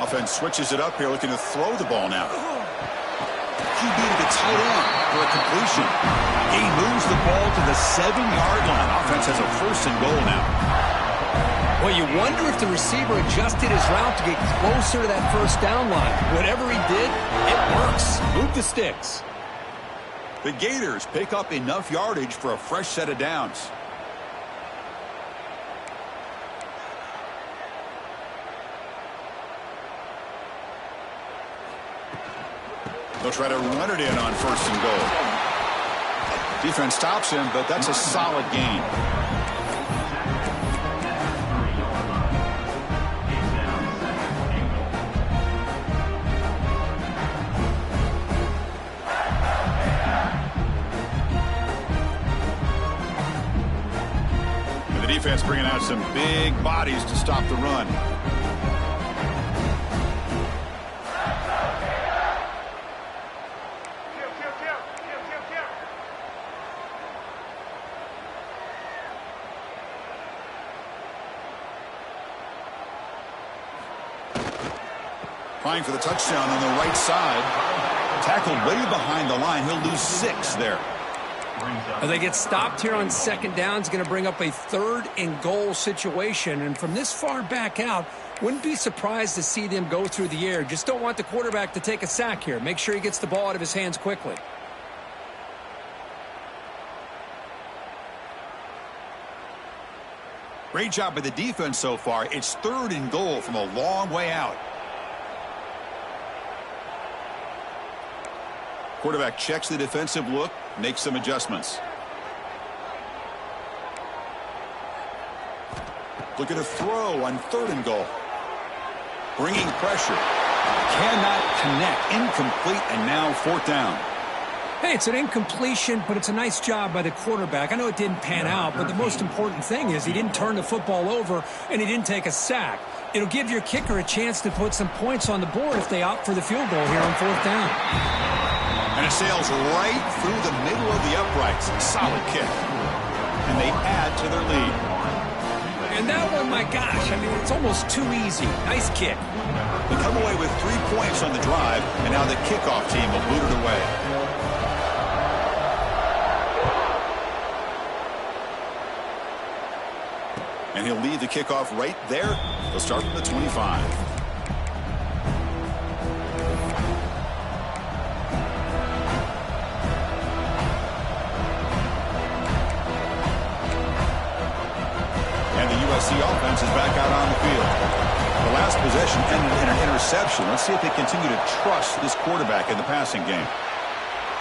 Offense switches it up here, looking to throw the ball now. QB to the tight end for a completion. He moves the ball to the 7-yard line. Offense has a 1st and goal now. Well, you wonder if the receiver adjusted his route to get closer to that first down line. Whatever he did, it works. Move the sticks. The Gators pick up enough yardage for a fresh set of downs. They'll try to run it in on 1st and goal. Defense stops him, but that's a solid gain. And the defense bringing out some big bodies to stop the run. Trying for the touchdown on the right side. Tackled way behind the line. He'll lose 6 there. As they get stopped here on 2nd down, it's going to bring up a 3rd and goal situation. And from this far back out, wouldn't be surprised to see them go through the air. Just don't want the quarterback to take a sack here. Make sure he gets the ball out of his hands quickly. Great job by the defense so far. It's 3rd and goal from a long way out. Quarterback checks the defensive look, makes some adjustments. Look at a throw on 3rd and goal. Bringing pressure. Cannot connect. Incomplete, and now 4th down. Hey, it's an incompletion, but it's a nice job by the quarterback. I know it didn't pan out, but the most important thing is he didn't turn the football over and he didn't take a sack. It'll give your kicker a chance to put some points on the board if they opt for the field goal here on 4th down. And it sails right through the middle of the uprights. Solid kick. And they add to their lead. And that one, my gosh, I mean, it's almost too easy. Nice kick. They come away with 3 points on the drive, and now the kickoff team will boot it away. And he'll lead the kickoff right there. They'll start from the 25. USC offense is back out on the field. The last possession ended in an interception. Let's see if they continue to trust this quarterback in the passing game.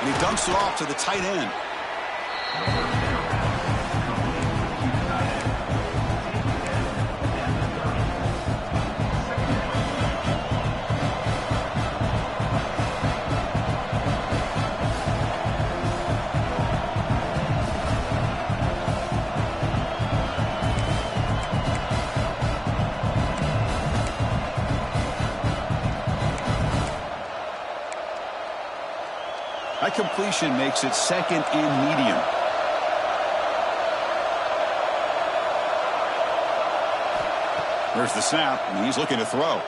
And he dumps it off to the tight end. That completion makes it 2nd and medium. There's the snap, and he's looking to throw.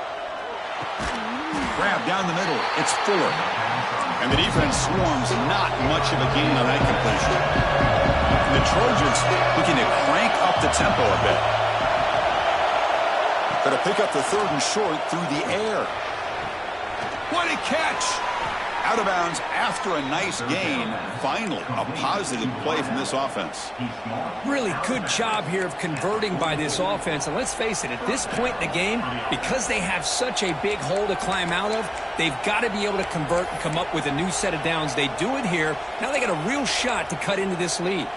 Grab down the middle. It's Fuller. And the defense swarms not much of a gain on that completion. And the Trojans looking to crank up the tempo a bit. Going to pick up the 3rd and short through the air. What a catch! Out of bounds after a nice gain. Finally, a positive play from this offense. Really good job here of converting by this offense. And let's face it, at this point in the game, because they have such a big hole to climb out of, they've got to be able to convert and come up with a new set of downs. They do it here. Now they got a real shot to cut into this lead.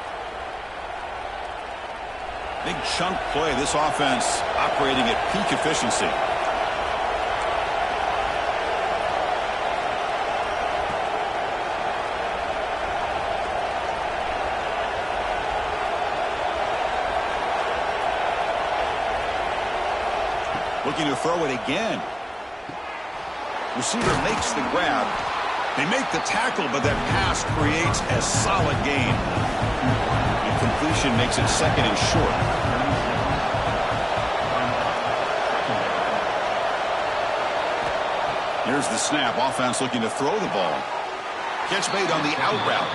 Big chunk play. This offense operating at peak efficiency. Looking to throw it again. Receiver makes the grab. They make the tackle, but that pass creates a solid gain. And completion makes it 2nd and short. Here's the snap. Offense looking to throw the ball. Catch made on the out route.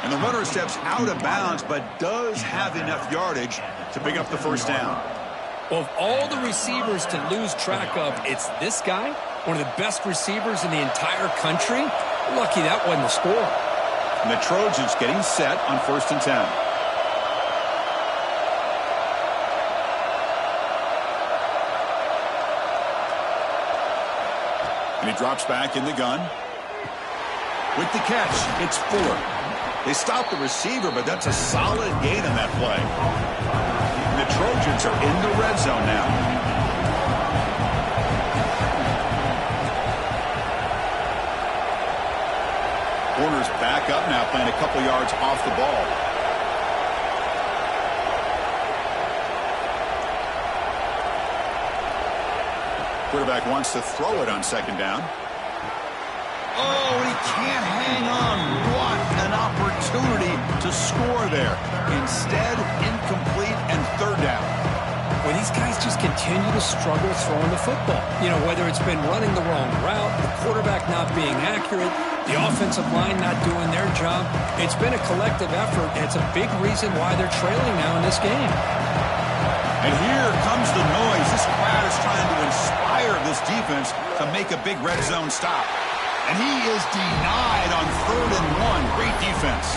And the runner steps out of bounds, but does have enough yardage to pick up the 1st down. Of all the receivers to lose track of, it's this guy, one of the best receivers in the entire country. Lucky that wasn't the score. And the Trojans getting set on 1st and 10. And he drops back in the gun. With the catch, it's Fuller. They stop the receiver, but that's a solid gain on that play. The Trojans are in the red zone now. Corner's back up now, playing a couple yards off the ball. Quarterback wants to throw it on 2nd down. Oh, he can't hang on. What an opportunity to score there. Instead, incomplete and 3rd down. Well, these guys just continue to struggle throwing the football. You know, whether it's been running the wrong route, the quarterback not being accurate, the offensive line not doing their job. It's been a collective effort, and it's a big reason why they're trailing now in this game. And here comes the noise. This crowd is trying to inspire this defense to make a big red zone stop. And he is denied on 3rd and 1. Great defense.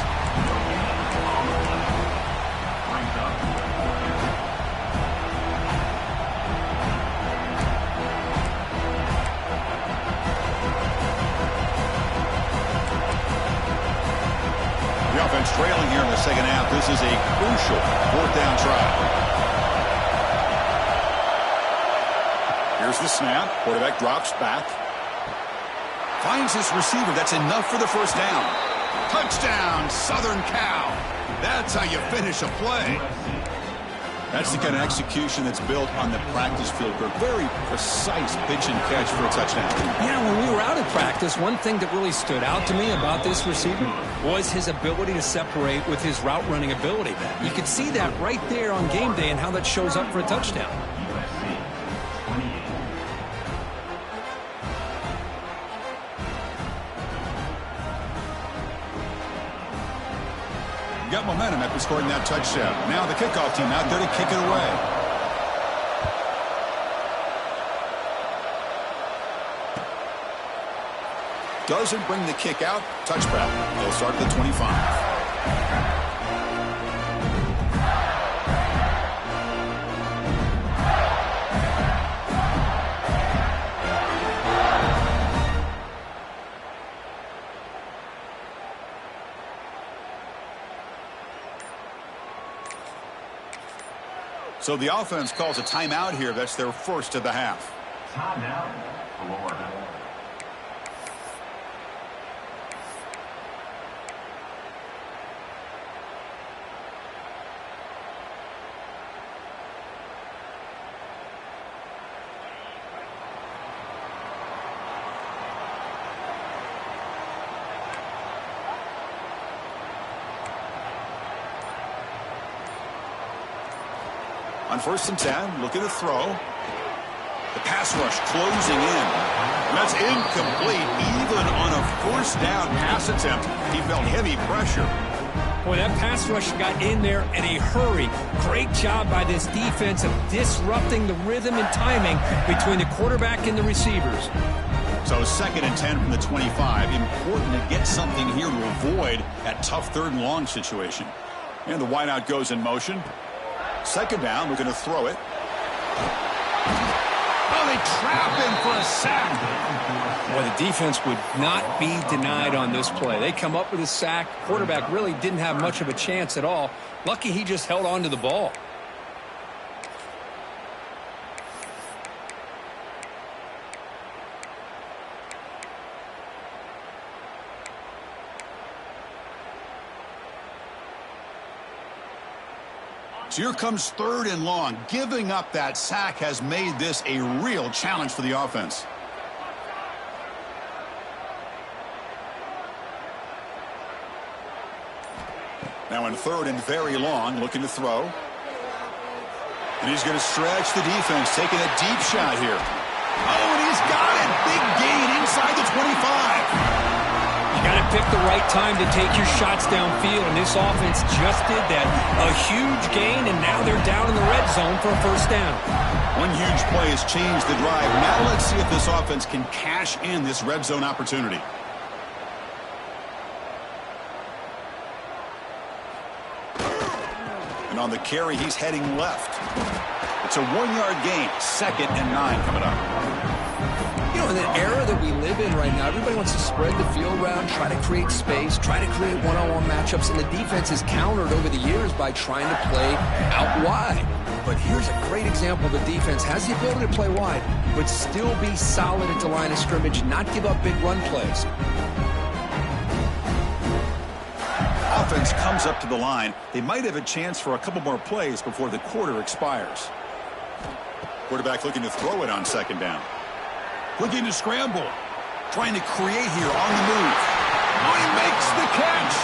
The offense trailing here in the 2nd half. This is a crucial 4th down try. Here's the snap. Quarterback drops back. Finds his receiver. That's enough for the 1st down. Touchdown, Southern Cal. That's how you finish a play. That's the kind of execution that's built on the practice field. A very precise pitch and catch for a touchdown. Yeah, when we were out at practice, one thing that really stood out to me about this receiver was his ability to separate with his route running ability. You could see that right there on game day and how that shows up for a touchdown. Got momentum after scoring that touchdown. Now the kickoff team out there to kick it away. Doesn't bring the kick out. Touchback. They'll start at the 25. So the offense calls a timeout here. That's their 1st of the half. Timeout, Florida. On 1st and 10, looking to throw. Pass rush closing in. That's incomplete. Even on a first down pass attempt, he felt heavy pressure. Boy, that pass rush got in there in a hurry. Great job by this defense of disrupting the rhythm and timing between the quarterback and the receivers. So 2nd and 10 from the 25. Important to get something here to avoid that tough 3rd and long situation. And the wideout goes in motion. 2nd down, we're going to throw it. Oh, they trap him for a sack. Well, the defense would not be denied on this play. They come up with a sack. Quarterback really didn't have much of a chance at all. Lucky he just held on to the ball. So here comes 3rd and long. Giving up that sack has made this a real challenge for the offense. Now in 3rd and very long, looking to throw. And he's going to stretch the defense, taking a deep shot here. Oh, and he's got it. Big gain inside the 25. You got to pick the right time to take your shots downfield, and this offense just did that. A huge gain, and now they're down in the red zone for a first down. One huge play has changed the drive. Now let's see if this offense can cash in this red zone opportunity. And on the carry, he's heading left. It's a 1-yard gain. 2nd and 9 coming up. You know, in the era that we live in right now, everybody wants to spread the field around, try to create space, try to create one-on-one matchups, and the defense has countered over the years by trying to play out wide. But here's a great example. The defense has the ability to play wide, but still be solid at the line of scrimmage, not give up big run plays. Offense comes up to the line. They might have a chance for a couple more plays before the quarter expires. Quarterback looking to throw it on 2nd down. Looking to scramble. Trying to create here on the move. Oh, he makes the catch.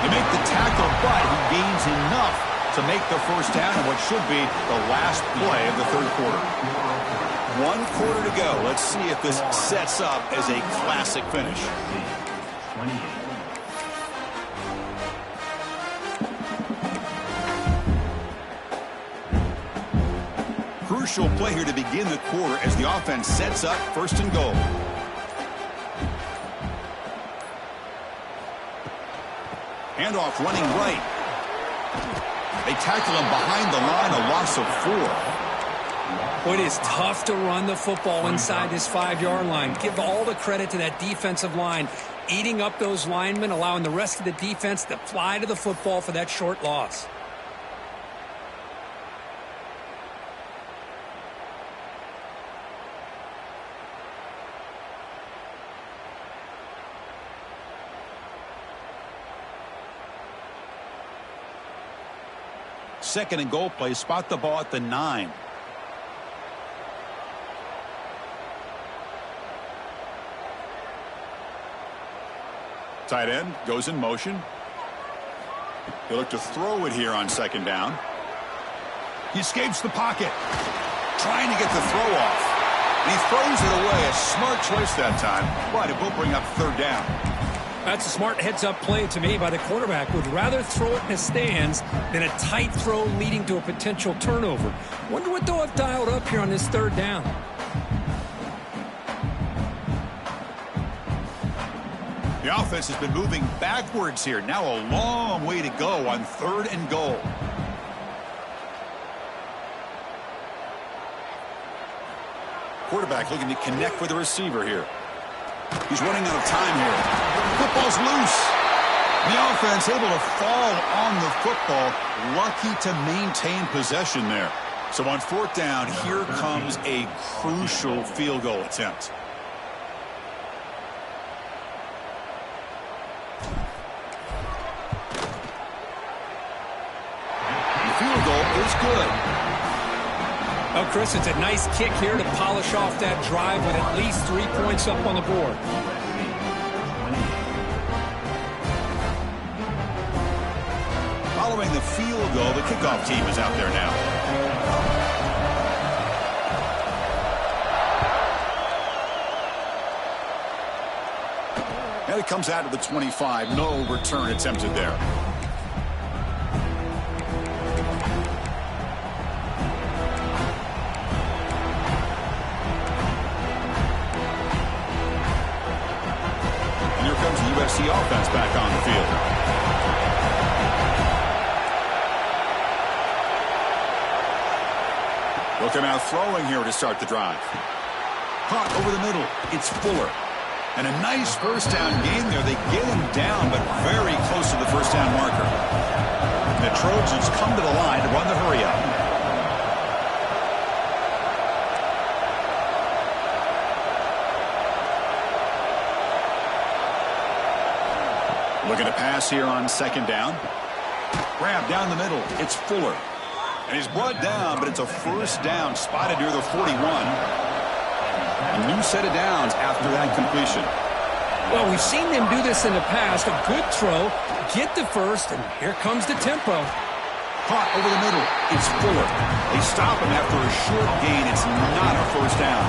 They make the tackle, but he gains enough to make the first down in what should be the last play of the 3rd quarter. 1 quarter to go. Let's see if this sets up as a classic finish. 28. Crucial play here to begin the quarter as the offense sets up 1st and goal. Handoff running right. They tackle him behind the line, a loss of 4. Well, it is tough to run the football inside this 5-yard line. Give all the credit to that defensive line, eating up those linemen, allowing the rest of the defense to fly to the football for that short loss. Second and goal play. Spot the ball at the 9. Tight end goes in motion. He'll look to throw it here on 2nd down. He escapes the pocket. Trying to get the throw off. And he throws it away. A smart choice that time. But it will bring up 3rd down. That's a smart heads-up play to me by the quarterback. Would rather throw it in the stands than a tight throw leading to a potential turnover. Wonder what they'll have dialed up here on this 3rd down. The offense has been moving backwards here. Now a long way to go on 3rd and goal. Quarterback looking to connect with the receiver here. He's running out of time here. Football's loose. The offense able to fall on the football. Lucky to maintain possession there. So on 4th down, here comes a crucial field goal attempt. The field goal is good. Oh, Chris, it's a nice kick here to polish off that drive with at least 3 points up on the board. Following the field goal, the kickoff team is out there now. And it comes out to the 25. No return attempted there. And here comes the USC offense back on the field. They'll come out throwing here to start the drive. Caught over the middle. It's Fuller. And a nice first down gain there. They get him down, but very close to the first down marker. The Trojans come to the line to run the hurry up. Looking to pass here on second down. Grab down the middle. It's Fuller. And he's brought down, but it's a first down spotted near the 41. A new set of downs after that completion. Well, we've seen them do this in the past. A good throw, get the first, and here comes the tempo. Caught over the middle. It's Fuller. They stop him after a short gain. It's not a first down.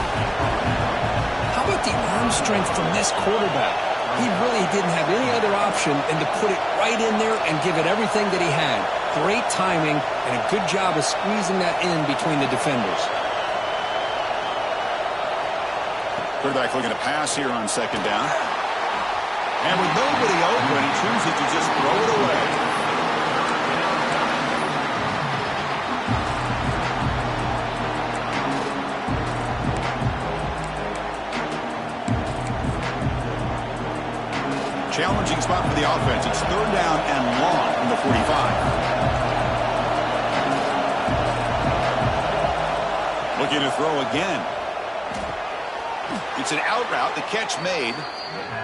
How about the arm strength from this quarterback? He really didn't have any other option than to put it right in there and give it everything that he had. Great timing and a good job of squeezing that in between the defenders. Quarterback looking to pass here on second down. And with nobody open, he chooses to just throw it away. Challenging spot for the offense. It's third down and long from the 45. Looking to throw again. It's an out route, the catch made,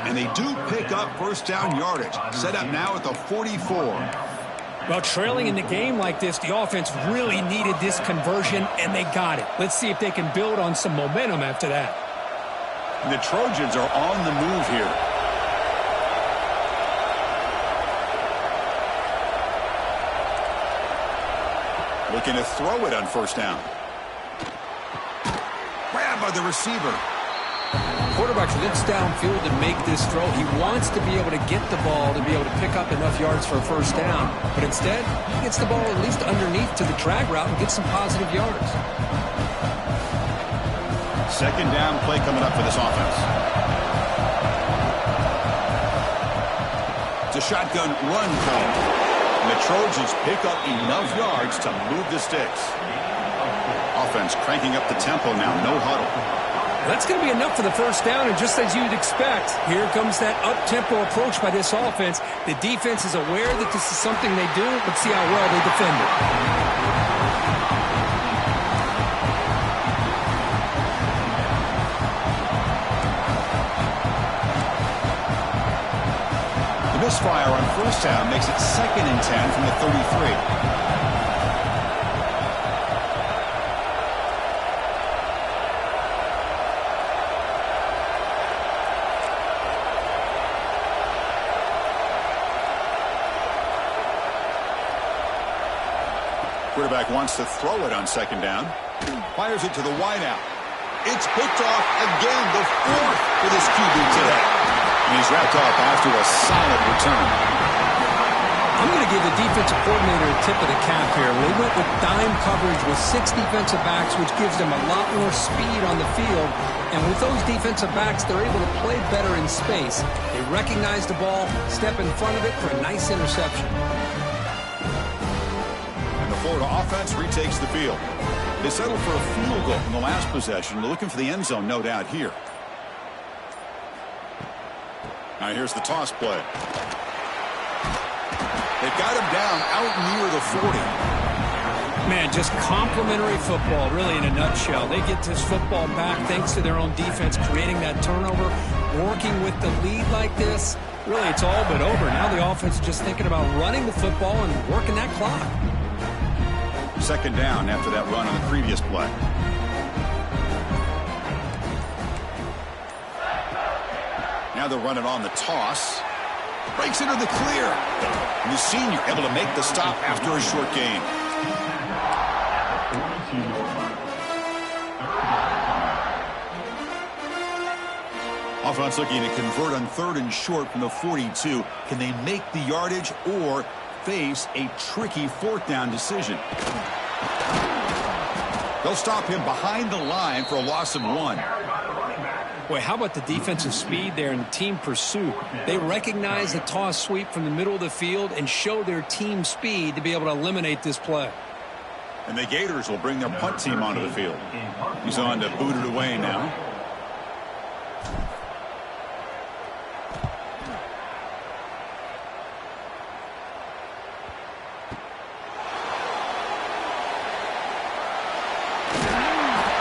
and they do pick up first down yardage. Set up now at the 44. Well, trailing in the game like this, the offense really needed this conversion, and they got it. Let's see if they can build on some momentum after that. And the Trojans are on the move here. Looking to throw it on first down. Grab by the receiver. Quarterback looks downfield to make this throw. He wants to be able to get the ball to be able to pick up enough yards for a first down. But instead, he gets the ball at least underneath to the drag route and gets some positive yards. Second down play coming up for this offense. It's a shotgun run call. And the Trojans pick up enough yards to move the sticks. Offense cranking up the tempo now. No huddle. That's going to be enough for the first down, and just as you'd expect, here comes that up-tempo approach by this offense. The defense is aware that this is something they do. Let's see how well they defend it. The misfire on first down makes it 2nd and 10 from the 33. Quarterback wants to throw it on second down. Fires it to the wideout. It's picked off again, the 4th for this QB today. And he's wrapped up after a solid return. I'm going to give the defensive coordinator a tip of the cap here. They went with dime coverage with 6 defensive backs, which gives them a lot more speed on the field. And with those defensive backs, they're able to play better in space. They recognize the ball, step in front of it for a nice interception. Florida offense retakes the field. They settled for a field goal in the last possession. They're looking for the end zone, no doubt, here. Now here's the toss play. They've got him down out near the 40. Man, just complimentary football, really, in a nutshell. They get this football back thanks to their own defense, creating that turnover, working with the lead like this. Really, it's all but over. Now the offense is just thinking about running the football and working that clock. Second down after that run on the previous play. Now they'll run it on the toss. Breaks into the clear. And the senior able to make the stop after a short gain. Offense looking to convert on 3rd and short from the 42. Can they make the yardage or face a tricky 4th down decision? They'll stop him behind the line for a loss of 1. Boy, how about the defensive speed there and the team pursuit? They recognize the toss sweep from the middle of the field and show their team speed to be able to eliminate this play. And the Gators will bring their punt team onto the field. He's on to boot it away now.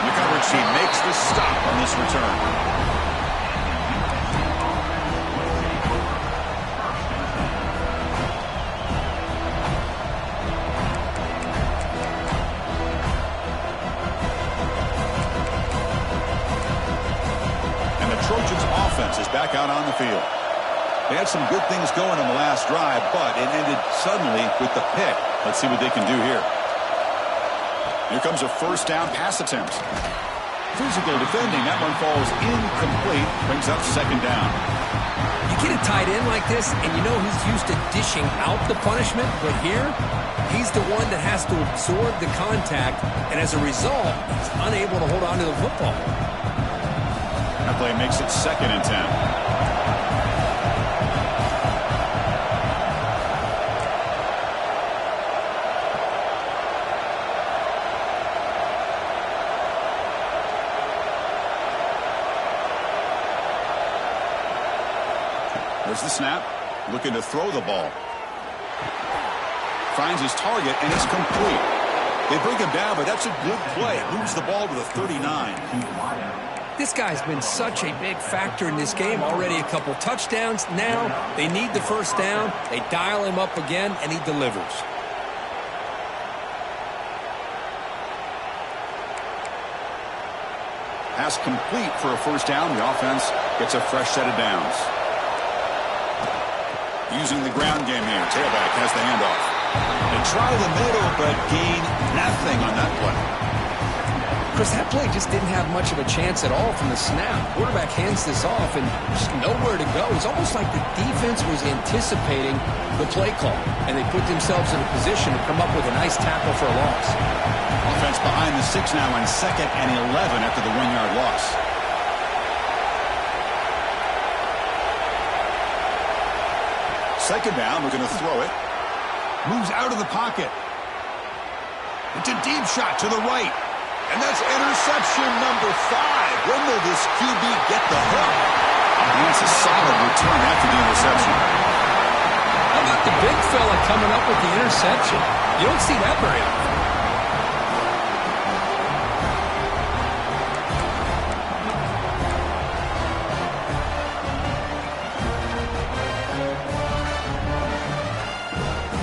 The coverage team makes the stop on this return. Trojans offense is back out on the field. They had some good things going on the last drive, but it ended suddenly with the pick. Let's see what they can do here. Here comes a 1st down pass attempt. Physical defending. That one falls incomplete. Brings up 2nd down. You get a tight end like this, and you know he's used to dishing out the punishment, but here, he's the one that has to absorb the contact, and as a result, he's unable to hold on to the football. That play makes it 2nd and 10. There's the snap. Looking to throw the ball. Finds his target, and it's complete. They bring him down, but that's a good play. Moves the ball to the 39. This guy's been such a big factor in this game. Already a couple touchdowns. Now they need the 1st down. They dial him up again, and he delivers. Pass complete for a 1st down. The offense gets a fresh set of downs. Using the ground game here. Tailback has the handoff. They try the middle, but gain nothing on that play. Chris, that play just didn't have much of a chance at all from the snap. Quarterback hands this off and just nowhere to go. It's almost like the defense was anticipating the play call, and they put themselves in a position to come up with a nice tackle for a loss. Offense behind the 6 now on 2nd and 11 after the 1-yard loss. Second down, we're going to throw it. Moves out of the pocket. It's a deep shot to the right. And that's interception number 5. When will this QB get the hook? And it's a solid return after the interception. How about the big fella coming up with the interception? You don't see that very often.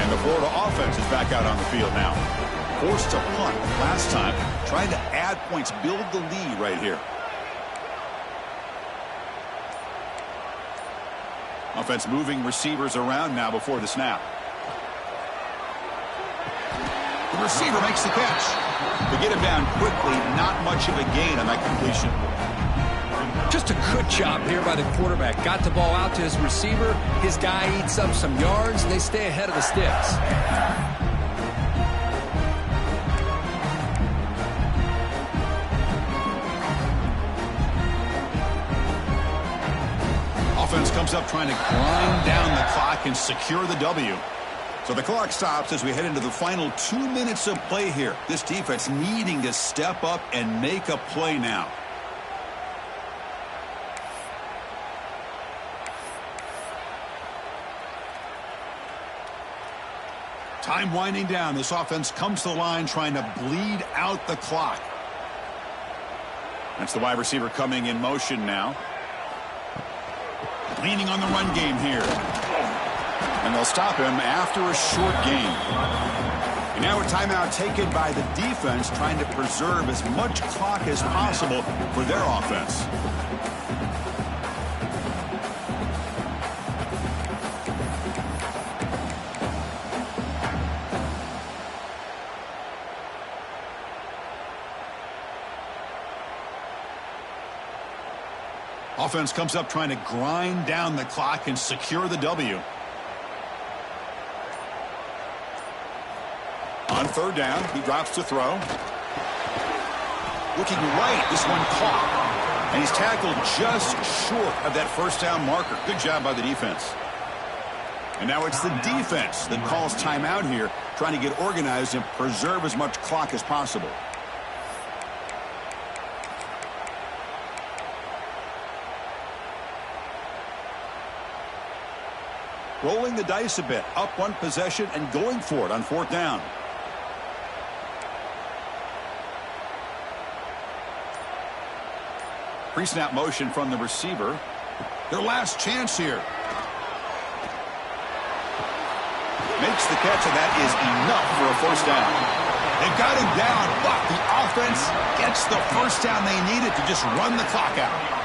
And the Florida offense is back out on the field now. Forced to punt last time, trying to add points, build the lead right here. Offense moving receivers around now before the snap. The receiver makes the catch. They get him down quickly, not much of a gain on that completion. Just a good job here by the quarterback. Got the ball out to his receiver. His guy eats up some yards, and they stay ahead of the sticks. Offense comes up trying to grind down the clock and secure the W. So the clock stops as we head into the final 2 minutes of play here. This defense needing to step up and make a play now. Time winding down. This offense comes to the line trying to bleed out the clock. That's the wide receiver coming in motion now. Leaning on the run game here. And they'll stop him after a short gain. And now a timeout taken by the defense trying to preserve as much clock as possible for their offense. Offense comes up trying to grind down the clock and secure the W. On third down, he drops to throw. Looking right, this one caught. And he's tackled just short of that first down marker. Good job by the defense. And now it's the defense that calls timeout here, trying to get organized and preserve as much clock as possible. Rolling the dice a bit, up one possession and going for it on fourth down. Pre-snap motion from the receiver. Their last chance here. Makes the catch, and that is enough for a first down. They've got him down, but the offense gets the first down they needed to just run the clock out.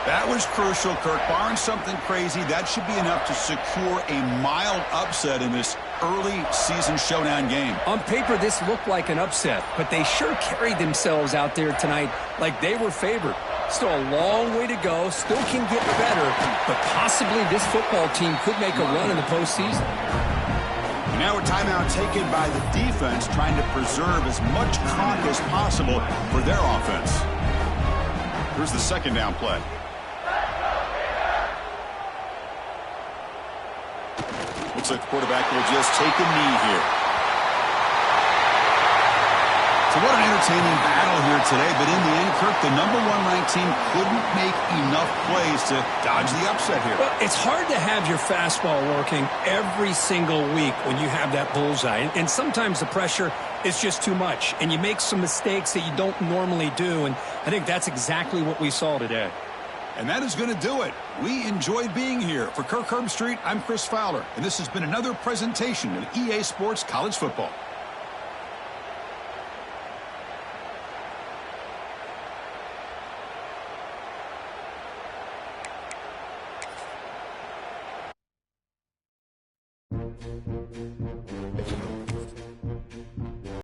That was crucial, Kirk. Barring something crazy, that should be enough to secure a mild upset in this early season showdown game. On paper, this looked like an upset, but they sure carried themselves out there tonight like they were favored. Still a long way to go, still can get better, but possibly this football team could make a run in the postseason. And now a timeout taken by the defense, trying to preserve as much clock as possible for their offense. Here's the second down play. Looks like the quarterback will just take a knee here. So what an entertaining battle here today, but in the end, Kirk, the number one ranked team couldn't make enough plays to dodge the upset here. Well, it's hard to have your fastball working every single week when you have that bullseye, and sometimes the pressure is just too much, and you make some mistakes that you don't normally do, and I think that's exactly what we saw today. And that is going to do it. We enjoyed being here. For Kirk Herbstreit, I'm Chris Fowler, and this has been another presentation of EA Sports College Football.